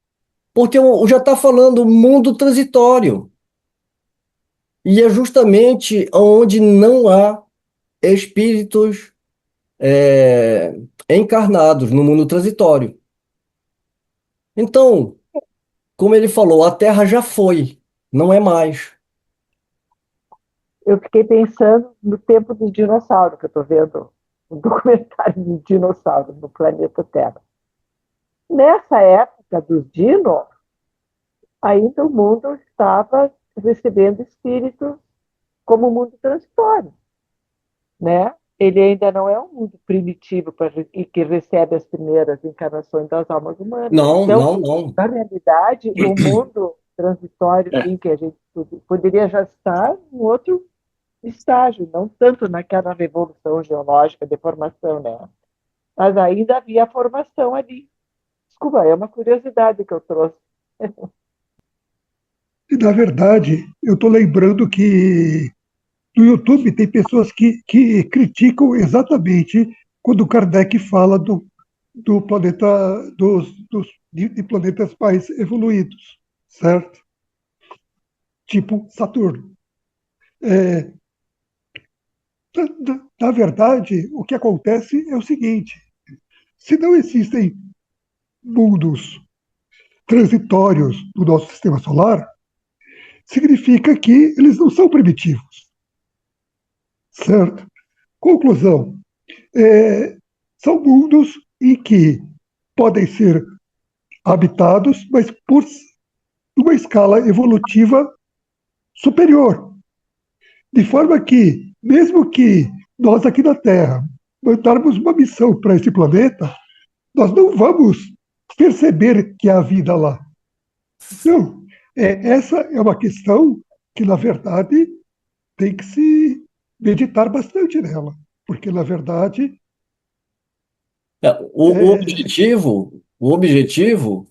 porque já está falando mundo transitório. E é justamente onde não há espíritos é, encarnados no mundo transitório. Então, como ele falou, a Terra já foi, não é mais. Eu fiquei pensando no tempo dos dinossauros, que eu estou vendo um documentário de dinossauros no planeta Terra. Nessa época dos dinos, ainda o mundo estava recebendo espíritos como mundo transitório, né? Ele ainda não é um mundo primitivo e que recebe as primeiras encarnações das almas humanas. Não, Então, não, não. na realidade, o mundo transitório em que a gente poderia já estar em outro estágio, não tanto naquela revolução geológica de formação, né? Mas ainda havia formação ali. Desculpa, é uma curiosidade que eu trouxe. E, na verdade, eu estou lembrando que no YouTube tem pessoas que criticam exatamente quando Kardec fala do planeta, de planetas mais evoluídos, certo? Tipo Saturno. É, na verdade, o que acontece é o seguinte: se não existem mundos transitórios do nosso sistema solar, significa que eles não são primitivos, certo? Conclusão: é, são mundos em que podem ser habitados, mas por uma escala evolutiva superior. De forma que, mesmo que nós aqui na Terra mandarmos uma missão para esse planeta, nós não vamos perceber que há vida lá. Não. Essa é uma questão que, na verdade, tem que se meditar bastante nela. Porque, na verdade, É, o é, objetivo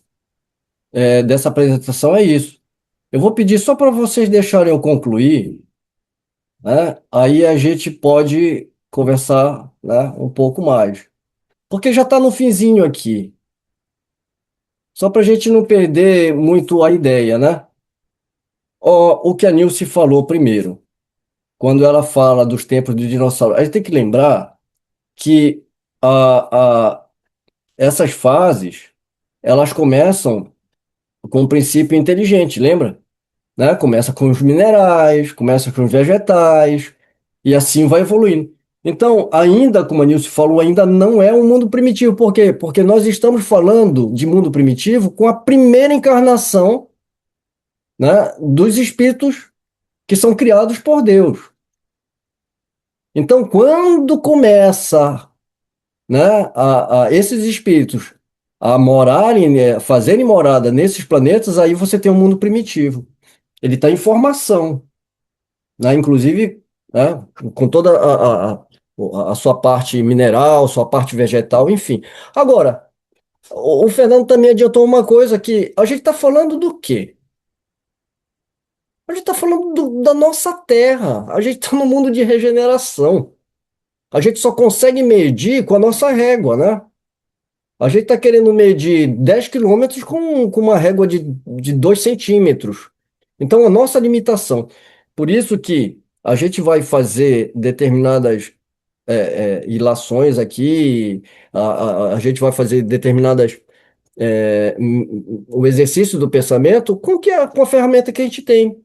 dessa apresentação é isso. Eu vou pedir só para vocês deixarem eu concluir, né? Aí a gente pode conversar, né, um pouco mais. Porque já está no finzinho aqui. Só para a gente não perder muito a ideia, né? Ó, o que a Nilce falou primeiro, quando ela fala dos tempos do dinossauro. A gente tem que lembrar que essas fases, elas começam com um princípio inteligente, lembra? Né? Começa com os minerais, começa com os vegetais, e assim vai evoluindo. Então, ainda, como a Nilce falou, ainda não é um mundo primitivo. Por quê? Porque nós estamos falando de mundo primitivo com a primeira encarnação, né, dos espíritos que são criados por Deus. Então, quando começa, né, esses espíritos a morarem, né, fazerem morada nesses planetas, aí você tem um mundo primitivo. Ele está em formação, né? Inclusive, né, com toda a sua parte mineral, sua parte vegetal, enfim. Agora, O Fernando também adiantou uma coisa que a gente está falando do quê? A gente está falando da nossa terra. A gente está no mundo de regeneração. A gente só consegue medir com a nossa régua, né? A gente está querendo medir 10 quilômetros com uma régua de 2 centímetros. Então, a nossa limitação. Por isso que a gente vai fazer determinadas ilações aqui, a gente vai fazer determinadas o exercício do pensamento com a ferramenta que a gente tem.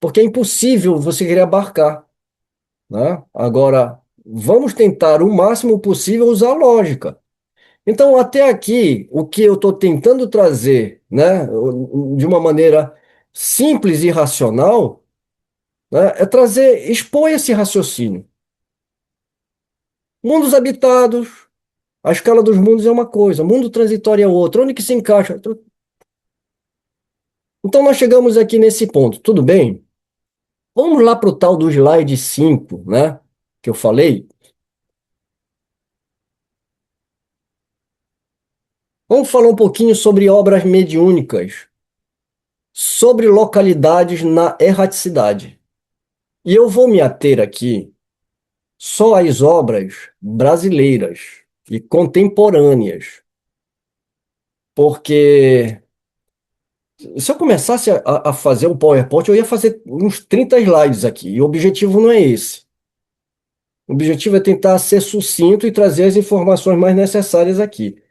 Porque é impossível você querer abarcar, né? Agora, vamos tentar o máximo possível usar a lógica. Então, até aqui, o que eu estou tentando trazer, né, de uma maneira simples e racional, né, é expor esse raciocínio. Mundos habitados, a escala dos mundos é uma coisa, mundo transitório é outra, onde que se encaixa? Então, nós chegamos aqui nesse ponto, tudo bem? Vamos lá para o tal do slide 5, né, que eu falei. Vamos falar um pouquinho sobre obras mediúnicas, sobre localidades na erraticidade. E eu vou me ater aqui só às obras brasileiras e contemporâneas, porque se eu começasse a fazer um PowerPoint, eu ia fazer uns 30 slides aqui, e o objetivo não é esse. O objetivo é tentar ser sucinto e trazer as informações mais necessárias aqui.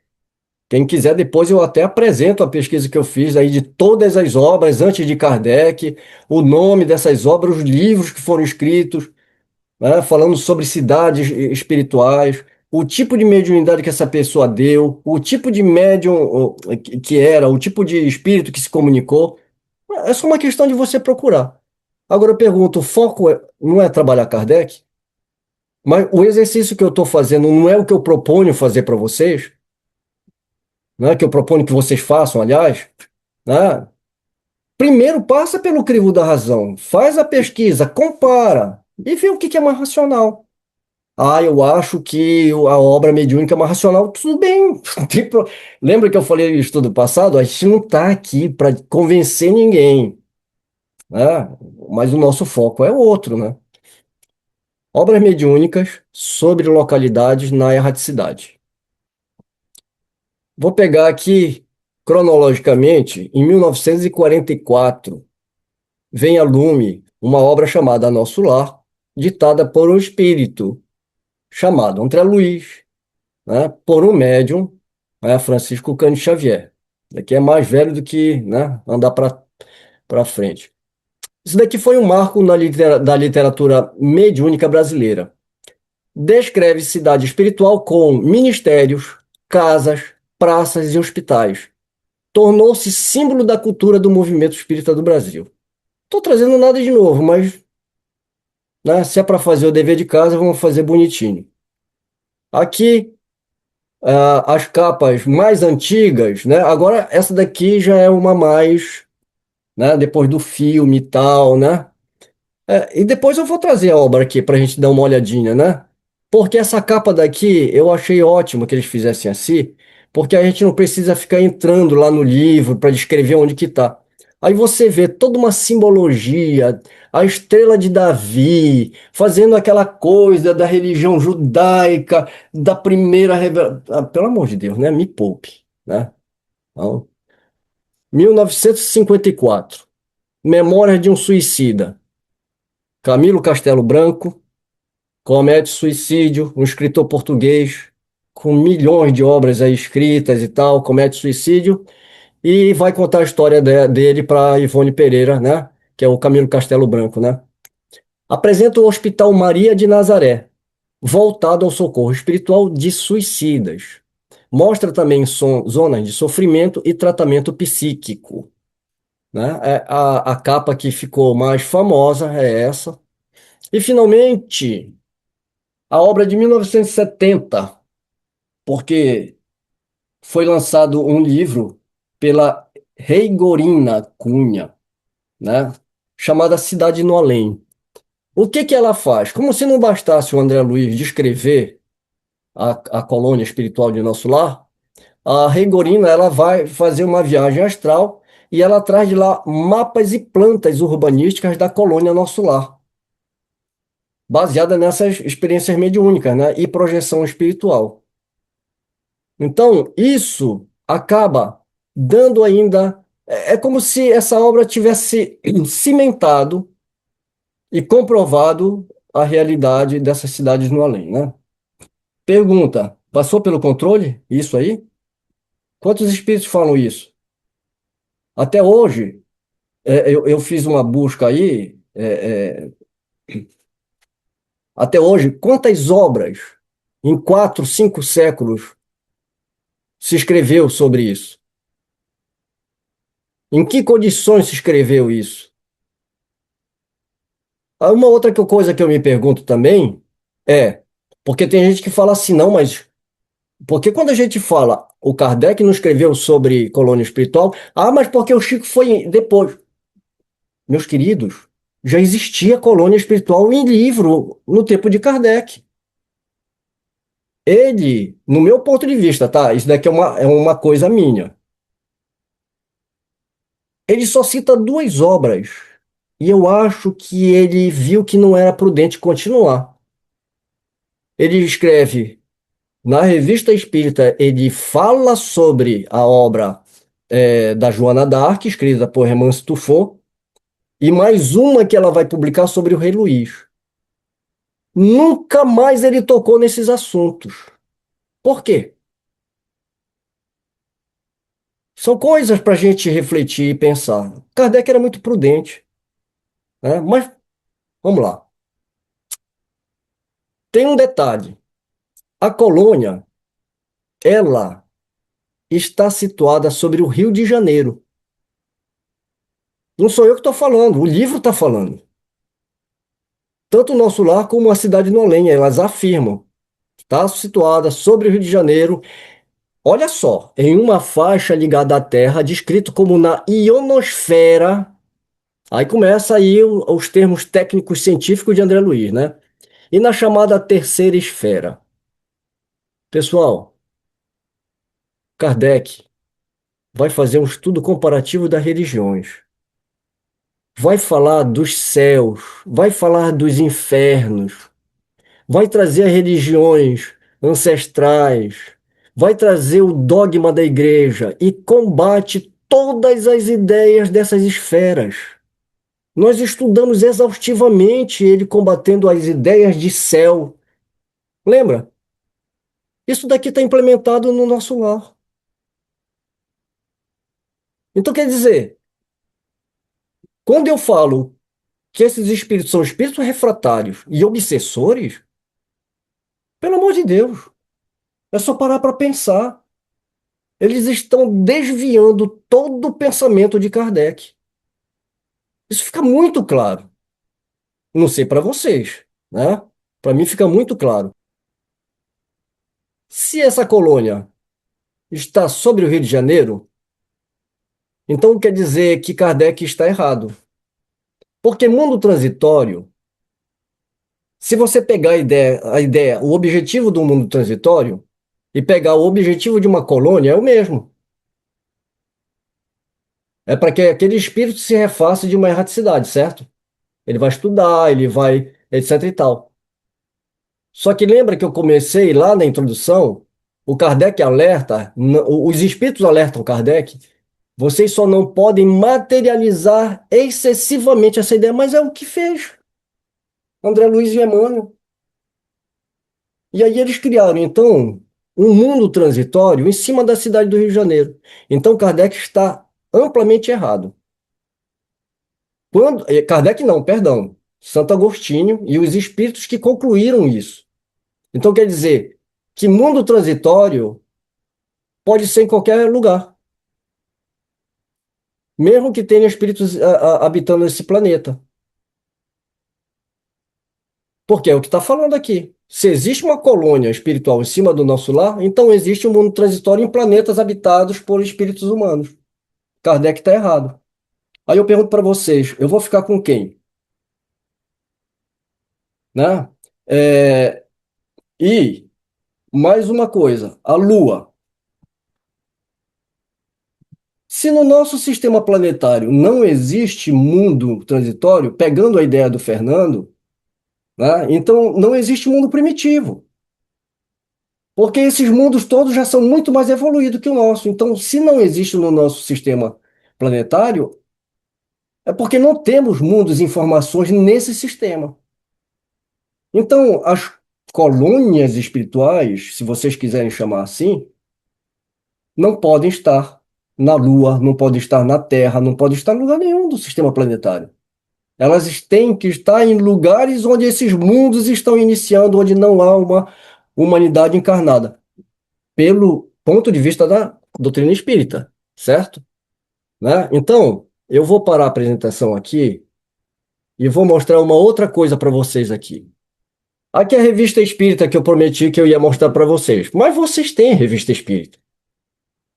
Quem quiser, depois eu até apresento a pesquisa que eu fiz aí de todas as obras antes de Kardec, o nome dessas obras, os livros que foram escritos, né, falando sobre cidades espirituais, o tipo de mediunidade que essa pessoa deu, o tipo de médium que era, o tipo de espírito que se comunicou. É só uma questão de você procurar. Agora eu pergunto, o foco não é trabalhar Kardec? Mas o exercício que eu estou fazendo não é o que eu proponho fazer para vocês, né, que eu proponho que vocês façam, aliás, né? Primeiro passa pelo crivo da razão, faz a pesquisa, compara e vê o que é mais racional. Ah, eu acho que a obra mediúnica é mais racional. Tudo bem. Lembra que eu falei no estudo passado? A gente não está aqui para convencer ninguém, né? Mas o nosso foco é outro, né? Obras mediúnicas sobre localidades na erraticidade. Vou pegar aqui, cronologicamente, em 1944, vem a lume uma obra chamada Nosso Lar, ditada por um espírito chamado André Luiz, né, por um médium, né, Francisco Cândido Xavier. Daqui é mais velho do que, né, andar para frente. Isso daqui foi um marco da literatura mediúnica brasileira. Descreve cidade espiritual com ministérios, casas, praças e hospitais. Tornou-se símbolo da cultura do movimento espírita do Brasil. Estou trazendo nada de novo, mas, né, se é para fazer o dever de casa, vamos fazer bonitinho. Aqui as capas mais antigas, né? Agora essa daqui já é uma mais, né? Depois do filme e tal, né? E depois eu vou trazer a obra aqui para a gente dar uma olhadinha, né? Porque essa capa daqui eu achei ótimo que eles fizessem assim, porque a gente não precisa ficar entrando lá no livro para descrever onde que tá. Aí você vê toda uma simbologia, a estrela de Davi, fazendo aquela coisa da religião judaica, da primeira revelação. Pelo amor de Deus, né? Me poupe, né? Então, 1954, Memórias de um Suicida. Camilo Castelo Branco, comete suicídio, um escritor português com milhões de obras aí escritas e tal, comete suicídio e vai contar a história dele para Ivone Pereira, né? Que é o Camilo Castelo Branco, né? Apresenta o Hospital Maria de Nazaré, voltado ao socorro espiritual de suicidas. Mostra também zonas de sofrimento e tratamento psíquico, né? A capa que ficou mais famosa é essa. E, finalmente, a obra de 1970, porque foi lançado um livro pela Reigorina Cunha, né? Chamada Cidade no Além. O que que ela faz? Como se não bastasse o André Luiz descrever a colônia espiritual de Nosso Lar, a Regorina ela vai fazer uma viagem astral e ela traz de lá mapas e plantas urbanísticas da colônia Nosso Lar, baseada nessas experiências mediúnicas, né, e projeção espiritual. Então, isso acaba dando ainda. É como se essa obra tivesse cimentado e comprovado a realidade dessas cidades no além, né? Pergunta: passou pelo controle? Isso aí? Quantos espíritos falam isso? Até hoje, eu fiz uma busca aí. Até hoje, quantas obras em 4, 5 séculos se escreveu sobre isso? Em que condições se escreveu isso? Uma outra coisa que eu me pergunto também é, porque tem gente que fala assim, não, mas porque quando a gente fala, o Kardec não escreveu sobre colônia espiritual, mas porque o Chico foi depois. Meus queridos, já existia colônia espiritual em livro no tempo de Kardec. Ele, no meu ponto de vista, tá? Isso daqui é uma coisa minha. Ele só cita 2 obras. E eu acho que ele viu que não era prudente continuar. Ele escreve na Revista Espírita, ele fala sobre a obra da Joana d'Arc, escrita por Hermance Tufo, e mais uma que ela vai publicar sobre o Rei Luís. Nunca mais ele tocou nesses assuntos. Por quê? São coisas para a gente refletir e pensar. Kardec era muito prudente, né? Mas vamos lá. Tem um detalhe. A colônia, ela está situada sobre o Rio de Janeiro. Não sou eu que estou falando, o livro está falando. Tanto o Nosso Lar como a Cidade no Além, elas afirmam. Está situada sobre o Rio de Janeiro. Olha só, em uma faixa ligada à Terra, descrito como na ionosfera. Aí começa aí os termos técnicos científicos de André Luiz, né? E na chamada terceira esfera. Pessoal, Kardec vai fazer um estudo comparativo das religiões. Vai falar dos céus, vai falar dos infernos, vai trazer as religiões ancestrais, vai trazer o dogma da igreja e combate todas as ideias dessas esferas. Nós estudamos exaustivamente ele combatendo as ideias de céu. Lembra? Isso daqui está implementado no Nosso Lar. Então, quer dizer, quando eu falo que esses espíritos são espíritos refratários e obsessores, pelo amor de Deus, é só parar para pensar. Eles estão desviando todo o pensamento de Kardec. Isso fica muito claro. Não sei para vocês, né? Para mim fica muito claro. Se essa colônia está sobre o Rio de Janeiro, então quer dizer que Kardec está errado. Porque mundo transitório, se você pegar a ideia, o objetivo do mundo transitório e pegar o objetivo de uma colônia, é o mesmo. É para que aquele espírito se refaça de uma erraticidade, certo? Ele vai estudar, ele vai, etc e tal. Só que lembra que eu comecei lá na introdução, o Kardec alerta, os espíritos alertam Kardec, vocês só não podem materializar excessivamente essa ideia, mas é o que fez André Luiz e Emmanuel. E aí eles criaram, então, um mundo transitório em cima da cidade do Rio de Janeiro. Então Kardec está amplamente errado. Kardec não, perdão, Santo Agostinho e os espíritos que concluíram isso. Então quer dizer que mundo transitório pode ser em qualquer lugar, mesmo que tenha espíritos habitando esse planeta. Porque é o que está falando aqui. Se existe uma colônia espiritual em cima do nosso lar, então existe um mundo transitório em planetas habitados por espíritos humanos. Kardec está errado. Aí eu pergunto para vocês, eu vou ficar com quem? Né? É, e mais uma coisa, a Lua. Se no nosso sistema planetário não existe mundo transitório, pegando a ideia do Fernando, né, então não existe mundo primitivo. Porque esses mundos todos já são muito mais evoluídos que o nosso. Então, se não existe no nosso sistema planetário, é porque não temos mundos e informações nesse sistema. Então, as colônias espirituais, se vocês quiserem chamar assim, não podem estar na Lua, não podem estar na Terra, não podem estar em lugar nenhum do sistema planetário. Elas têm que estar em lugares onde esses mundos estão iniciando, onde não há uma humanidade encarnada, pelo ponto de vista da doutrina espírita, certo? Né? Então, eu vou parar a apresentação aqui e vou mostrar uma outra coisa para vocês aqui. Aqui é a revista espírita que eu prometi que eu ia mostrar para vocês. Mas vocês têm revista espírita.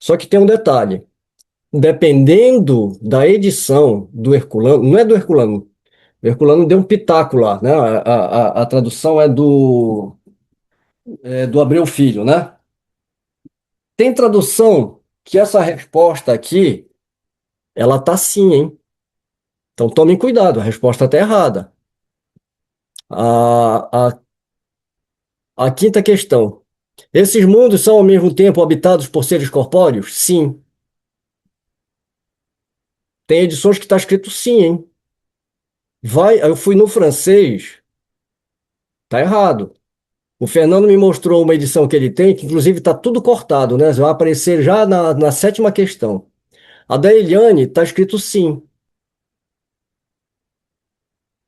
Só que tem um detalhe. Dependendo da edição do Herculano, não é do Herculano, o Herculano deu um pitaco lá, né? A tradução é do Abreu Filho, né? Tem tradução que essa resposta aqui, ela tá sim, hein? Então tomem cuidado, a resposta está errada. A, a, a quinta questão. Esses mundos são ao mesmo tempo habitados por seres corpóreos? Sim. Tem edições que está escrito sim, hein? Eu fui no francês, tá errado. O Fernando me mostrou uma edição que ele tem, que inclusive está tudo cortado, né? Vai aparecer já na sétima questão. A da Eliane está escrito sim.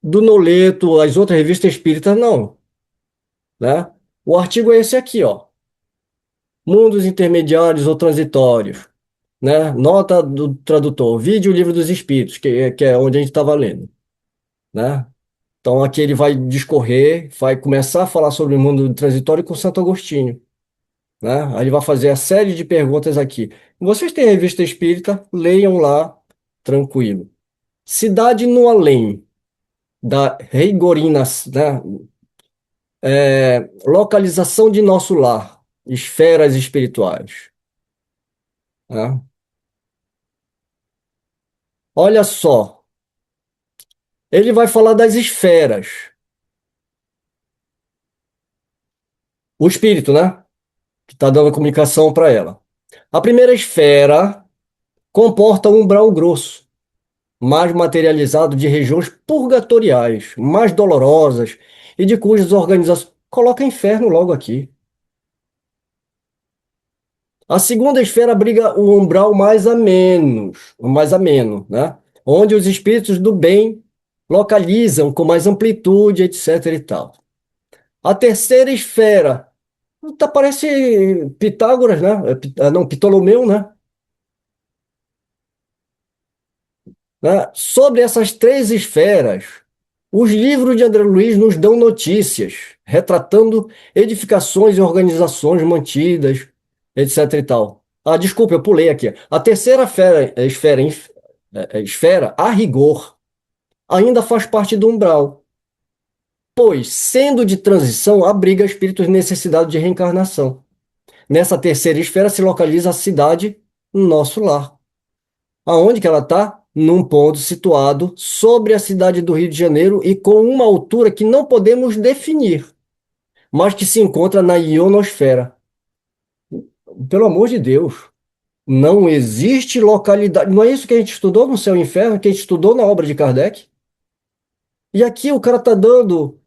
Do Noleto, as outras revistas espíritas, não, né? O artigo é esse aqui, ó. Mundos intermediários ou transitórios, né? Nota do tradutor, vídeo Livro dos Espíritos, que é onde a gente estava lendo, né? Então aqui ele vai discorrer, vai começar a falar sobre o mundo transitório com Santo Agostinho, né? Aí ele vai fazer a série de perguntas aqui. Vocês têm a revista espírita, leiam lá, tranquilo. Cidade no Além, da Reigorinas, né? Localização de nosso lar, esferas espirituais, né? Olha só, ele vai falar das esferas. O espírito, né? Que está dando a comunicação para ela. A primeira esfera comporta um umbral grosso, mais materializado de regiões purgatoriais, mais dolorosas e de cujas organizações. Coloca inferno logo aqui. A segunda esfera abriga o umbral mais ameno, né? Onde os espíritos do bem localizam com mais amplitude, etc. e tal. A terceira esfera, parece Pitágoras, né? Não, Ptolomeu, né? Sobre essas três esferas, os livros de André Luiz nos dão notícias, retratando edificações e organizações mantidas, etc. e tal. Ah, desculpa, eu pulei aqui. A terceira esfera, a rigor, ainda faz parte do umbral, pois, sendo de transição, abriga espíritos em necessidade de reencarnação. Nessa terceira esfera se localiza a cidade, nosso lar. Aonde que ela está? Num ponto situado sobre a cidade do Rio de Janeiro e com uma altura que não podemos definir, mas que se encontra na ionosfera. Pelo amor de Deus, não existe localidade. Não é isso que a gente estudou no Céu e Inferno, que a gente estudou na obra de Kardec? E aqui o cara está dando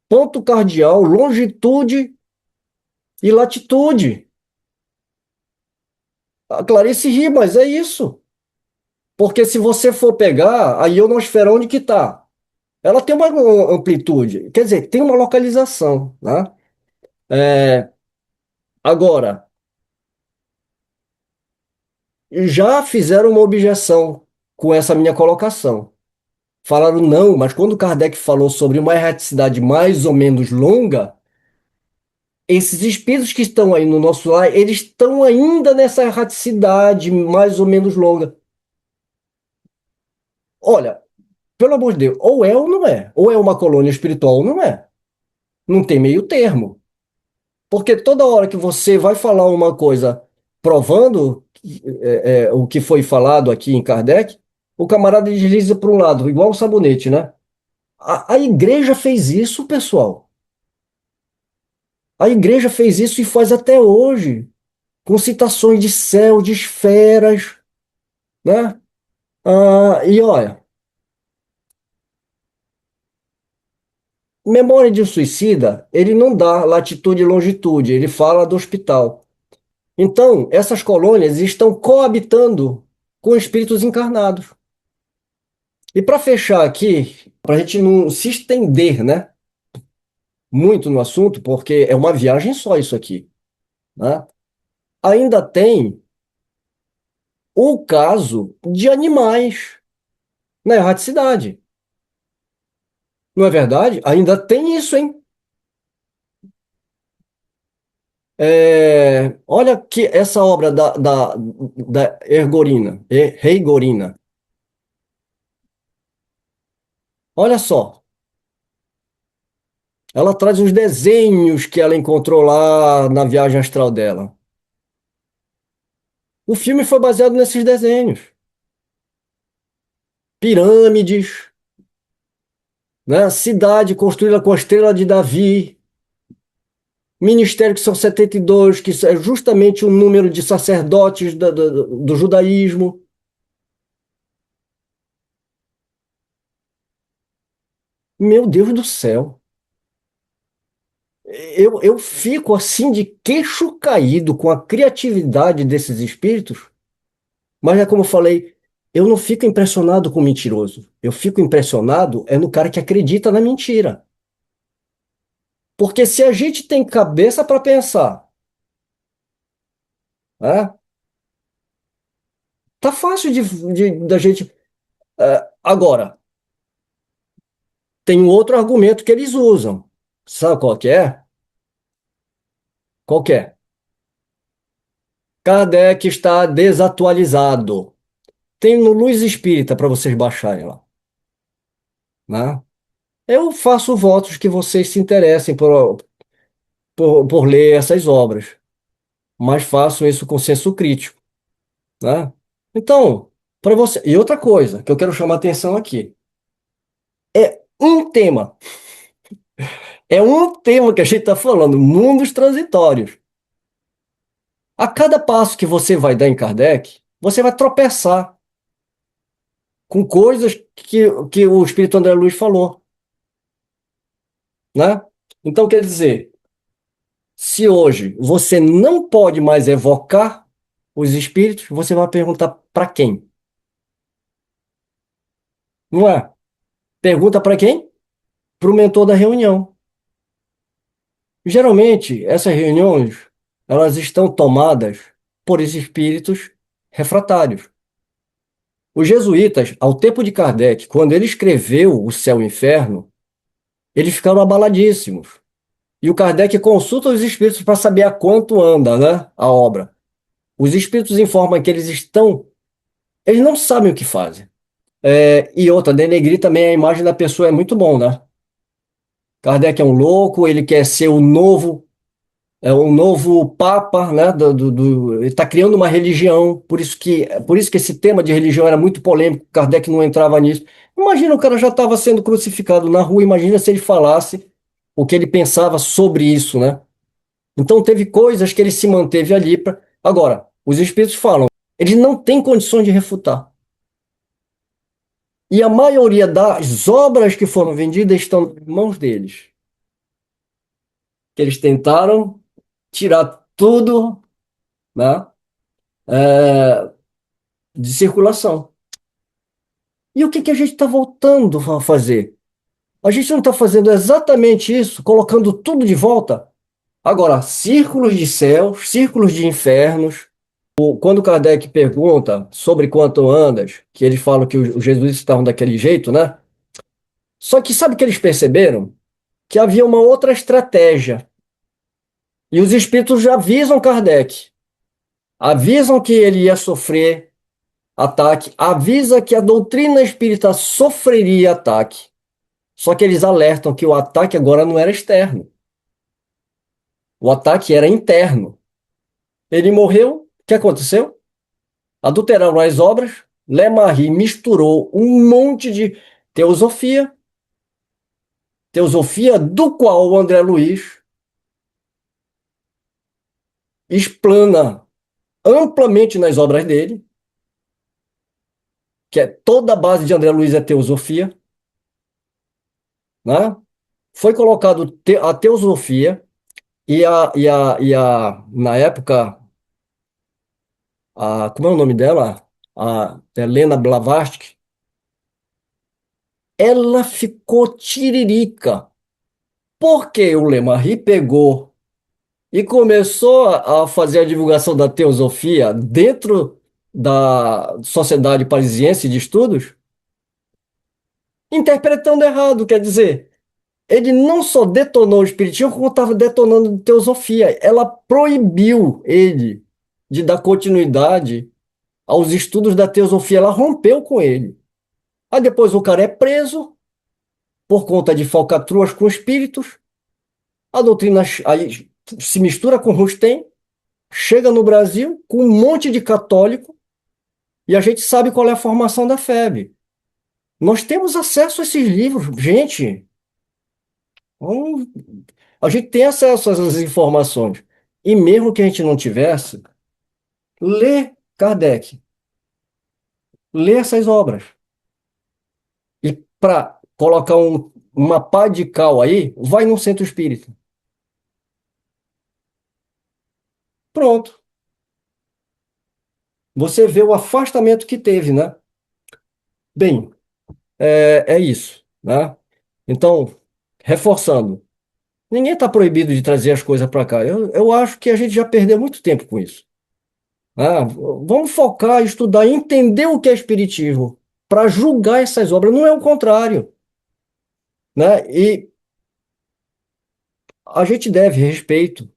ponto cardial, longitude e latitude. A Clarice ri, mas é isso. Porque se você for pegar a ionosfera, onde que está? Ela tem uma amplitude, quer dizer, tem uma localização, né? Agora, já fizeram uma objeção com essa minha colocação. Falaram, não, mas quando Kardec falou sobre uma erraticidade mais ou menos longa, esses espíritos que estão aí no nosso lar, eles estão ainda nessa erraticidade mais ou menos longa. Olha, pelo amor de Deus, ou é ou não é. Ou é uma colônia espiritual ou não é. Não tem meio termo. Porque toda hora que você vai falar uma coisa provando o que foi falado aqui em Kardec, o camarada desliza para um lado, igual o sabonete, né? A igreja fez isso, pessoal. A igreja fez isso e faz até hoje, com citações de céu, de esferas, né? E olha, Memória de um Suicida, ele não dá latitude e longitude, ele fala do hospital. Então, essas colônias estão coabitando com espíritos encarnados. E para fechar aqui, para a gente não se estender, né, muito no assunto, porque é uma viagem só isso aqui, né? Ainda tem o caso de animais na erraticidade. Não é verdade? Ainda tem isso, hein? Olha que essa obra da Ergorina, Reigorina. Olha só, ela traz os desenhos que ela encontrou lá na viagem astral dela. O filme foi baseado nesses desenhos. Pirâmides, né? Cidade construída com a estrela de Davi, ministério que são 72, que é justamente o número de sacerdotes do judaísmo. Meu Deus do céu. Eu fico assim de queixo caído com a criatividade desses espíritos, mas é como eu falei, eu não fico impressionado com o mentiroso. Eu fico impressionado no cara que acredita na mentira. Porque se a gente tem cabeça para pensar, né, tá fácil da gente. Agora, tem um outro argumento que eles usam. Sabe qual que é? Qual que é? Kardec está desatualizado. Tem no Luz Espírita para vocês baixarem lá, né? Eu faço votos que vocês se interessem por ler essas obras, mas façam isso com senso crítico, né? Então, para você. E outra coisa que eu quero chamar a atenção aqui é um tema. É um tema que a gente está falando, mundos transitórios. A cada passo que você vai dar em Kardec, você vai tropeçar com coisas que o Espírito André Luiz falou, né? Então, quer dizer, se hoje você não pode mais evocar os espíritos, você vai perguntar para quem? Não é? Pergunta para quem? Para o mentor da reunião. Geralmente, essas reuniões, elas estão tomadas por esses espíritos refratários. Os jesuítas, ao tempo de Kardec, quando ele escreveu O Céu e o Inferno, eles ficaram abaladíssimos. E o Kardec consulta os espíritos para saber a quanto anda, né, a obra. Os espíritos informam que eles não sabem o que fazem. E outra, denegrir também a imagem da pessoa é muito bom, né? Kardec é um louco, ele quer ser um novo papa, né? Ele está criando uma religião, por isso que esse tema de religião era muito polêmico, Kardec não entrava nisso. Imagina, o cara já estava sendo crucificado na rua, imagina se ele falasse o que ele pensava sobre isso, né? Então teve coisas que ele se manteve ali para. Agora, os espíritos falam, eles não têm condições de refutar. E a maioria das obras que foram vendidas estão nas mãos deles. Que eles tentaram tirar tudo, né, é, de circulação. E o que a gente está voltando a fazer? A gente não está fazendo exatamente isso, colocando tudo de volta? Agora, círculos de céus, círculos de infernos. Quando Kardec pergunta sobre quanto andas, que eles falam que os jesuítas estavam daquele jeito, né? Só que sabe o que eles perceberam? Que havia uma outra estratégia. E os espíritos já avisam Kardec. Avisam que ele ia sofrer ataque, avisa que a doutrina espírita sofreria ataque. Só que eles alertam que o ataque agora não era externo. O ataque era interno. Ele morreu, o que aconteceu? adulteraram as obras. Lemarri misturou um monte de teosofia, teosofia do qual o André Luiz explana amplamente nas obras dele, que é toda a base de André Luiz é teosofia, né? Foi colocado a teosofia na época, como é o nome dela? A Helena Blavatsky, ela ficou tiririca, porque o Lemarri pegou e começou a fazer a divulgação da teosofia dentro da Sociedade Parisiense de Estudos, interpretando errado, quer dizer, ele não só detonou o espiritismo, como estava detonando a teosofia. Ela proibiu ele de dar continuidade aos estudos da teosofia, ela rompeu com ele. Aí depois o cara é preso por conta de falcatruas com espíritos, a doutrina aí se mistura com Rustem, chega no Brasil com um monte de católico e a gente sabe qual é a formação da FEB. Nós temos acesso a esses livros, gente. Vamos- A gente tem acesso a essas informações. E mesmo que a gente não tivesse, lê Kardec, lê essas obras. E para colocar uma pá de cal aí, vai num centro espírita. Pronto. Você vê o afastamento que teve, né? Bem, é isso, né? Então, reforçando, ninguém está proibido de trazer as coisas para cá. Eu acho que a gente já perdeu muito tempo com isso. Vamos focar, estudar, entender o que é espiritismo para julgar essas obras. Não é o contrário, né? E a gente deve respeito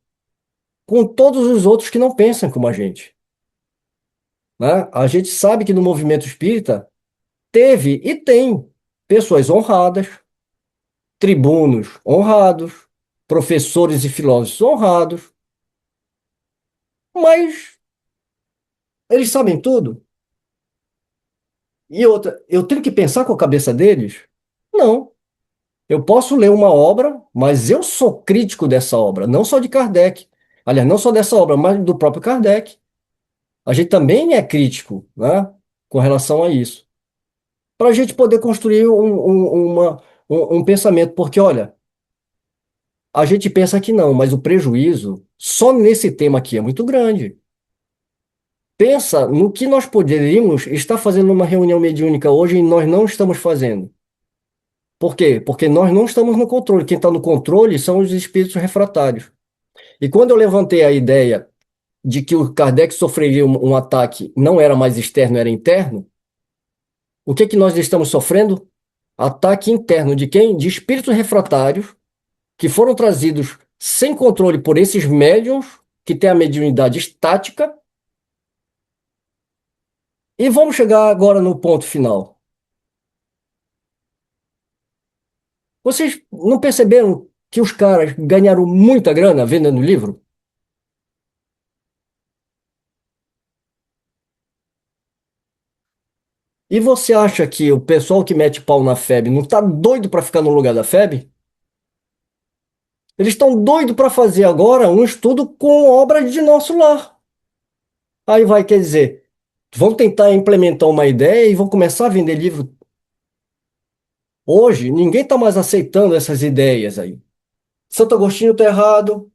com todos os outros que não pensam como a gente, né? A gente sabe que no movimento espírita teve e tem pessoas honradas, tribunos honrados, professores e filósofos honrados, mas eles sabem tudo. E outra, eu tenho que pensar com a cabeça deles? Não. Eu posso ler uma obra, mas eu sou crítico dessa obra, não só de Kardec. Aliás, não só dessa obra, mas do próprio Kardec. A gente também é crítico, né, com relação a isso. Para a gente poder construir um pensamento, porque, olha, a gente pensa que não, mas o prejuízo só nesse tema aqui é muito grande. Pensa no que nós poderíamos estar fazendo numa reunião mediúnica hoje e nós não estamos fazendo. Por quê? Porque nós não estamos no controle. Quem está no controle são os espíritos refratários. E quando eu levantei a ideia de que o Kardec sofreria um ataque, não era mais externo, era interno, o que que nós estamos sofrendo? Ataque interno de quem? De espíritos refratários que foram trazidos sem controle por esses médiuns que têm a mediunidade estática. E vamos chegar agora no ponto final. Vocês não perceberam que os caras ganharam muita grana vendendo livro? E você acha que o pessoal que mete pau na FEB não está doido para ficar no lugar da FEB? Eles estão doidos para fazer agora um estudo com obras de nosso lar. Aí vai, quer dizer, vão tentar implementar uma ideia e vão começar a vender livro. Hoje, ninguém está mais aceitando essas ideias aí. Santo Agostinho está errado,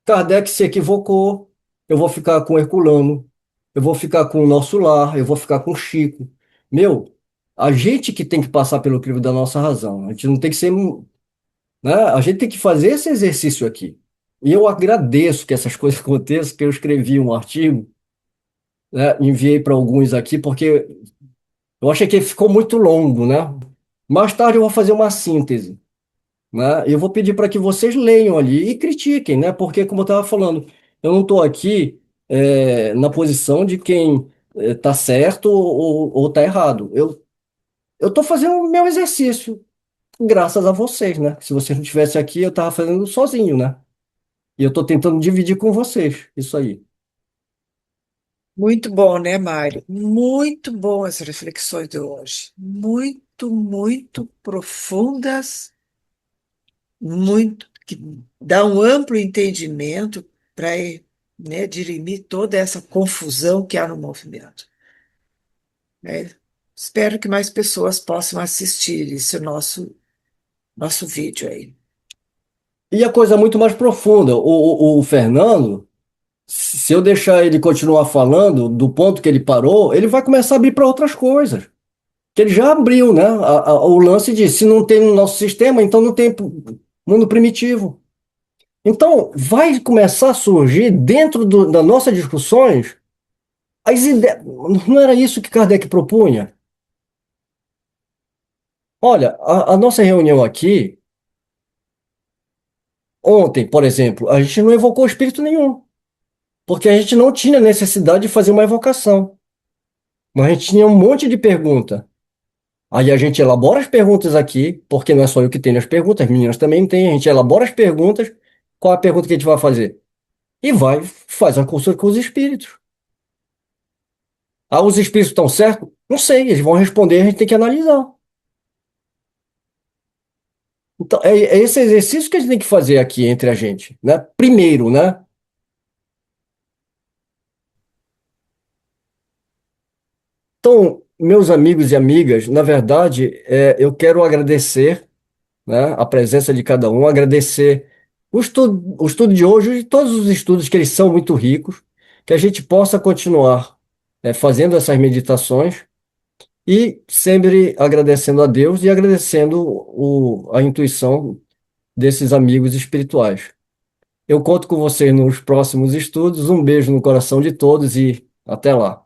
Kardec se equivocou, eu vou ficar com Herculano, eu vou ficar com o Nosso Lar, eu vou ficar com Chico. Meu, a gente que tem que passar pelo crivo da nossa razão. A gente não tem que ser, né? A gente tem que fazer esse exercício aqui. E eu agradeço que essas coisas aconteçam, que eu escrevi um artigo, né? Enviei para alguns aqui, porque eu achei que ficou muito longo, né? Mais tarde eu vou fazer uma síntese, né? Eu vou pedir para que vocês leiam ali e critiquem, né? Porque, como eu estava falando, eu não estou aqui na posição de quem está certo ou está errado. Eu estou fazendo o meu exercício, graças a vocês, né? Se vocês não estivessem aqui, eu estava fazendo sozinho, né? E eu estou tentando dividir com vocês isso aí. Muito bom, né, Mário? Muito bom as reflexões de hoje. Muito, muito profundas, muito que dá um amplo entendimento para, né, dirimir toda essa confusão que há no movimento, né? Espero que mais pessoas possam assistir esse nosso vídeo aí. E a coisa é muito mais profunda. O Fernando, se eu deixar ele continuar falando do ponto que ele parou, ele vai começar a abrir para outras coisas. Que ele já abriu, né? O lance de se não tem no nosso sistema, então não tem mundo primitivo. Então, vai começar a surgir dentro das nossas discussões as ideias. Não era isso que Kardec propunha? Olha, a nossa reunião aqui, ontem, por exemplo, a gente não evocou espírito nenhum, porque a gente não tinha necessidade de fazer uma evocação. Mas a gente tinha um monte de pergunta. Aí a gente elabora as perguntas aqui, porque não é só eu que tenho as perguntas, as meninas também têm, a gente elabora as perguntas. Qual é a pergunta que a gente vai fazer? E faz uma consulta com os espíritos. Ah, os espíritos estão certos? Não sei, eles vão responder, a gente tem que analisar. Então, é esse exercício que a gente tem que fazer aqui entre a gente, né? Primeiro, né? Então, meus amigos e amigas, na verdade, eu quero agradecer, né, a presença de cada um, agradecer o estudo de hoje e todos os estudos que eles são muito ricos, que a gente possa continuar, fazendo essas meditações e sempre agradecendo a Deus e agradecendo a intuição desses amigos espirituais. Eu conto com vocês nos próximos estudos. Um beijo no coração de todos e até lá.